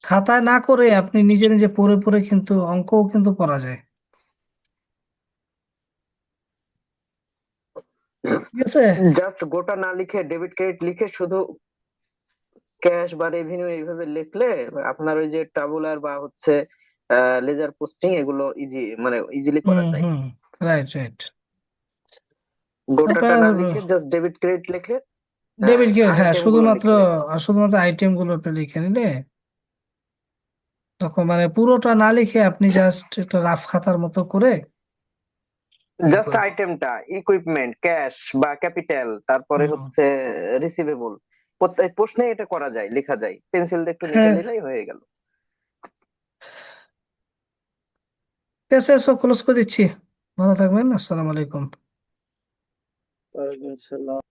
খাতায় না করে আপনি নিজে নিজে পড়ে পড়ে কিন্তু অঙ্কও কিন্তু করা যায়, ঠিক আছে। জাস্ট গোটা না লিখে, ডেবিট ক্রেডিট লিখে শুধু ক্যাশ বা রেভিনিউ এইভাবে লিখলে আপনার ওই যে টাবুলার বা হচ্ছে লেজার পোস্টিং, এগুলো মানে ইজিলি করা হুম যায়। হুম, রাইট রাইট। গোটাটা না আপনার লিখে জাস্ট ডেবিট ক্রেডিট লিখে ডেবিট কার্ড, হ্যাঁ আইটেম গুলো শুধুমাত্র লিখলে। শুধুমাত্র আইটেম গুলো আপনি লিখে নিলে তখন মানে পুরোটা না লিখে আপনি জাস্ট একটা রাফ খাতার মতো করে ইয়ে জাস্ট করবেন। আইটেমটা, ইকুইপমেন্ট, ক্যাশ বা ক্যাপিটাল, তারপরে হুম, হচ্ছে রিসিভেবল, প্রত্যেক প্রশ্নে এটা করা যায়, লেখা যায়, পেন্সিল দিয়ে একটু লিখে হ্যাঁ নিলেই হয়ে গেল। ঠিক আছে, সব ক্লোজ করে দিচ্ছি। ভালো থাকবেন, আসসালামু আলাইকুম। ওয়ালাইকুম আসসালাম।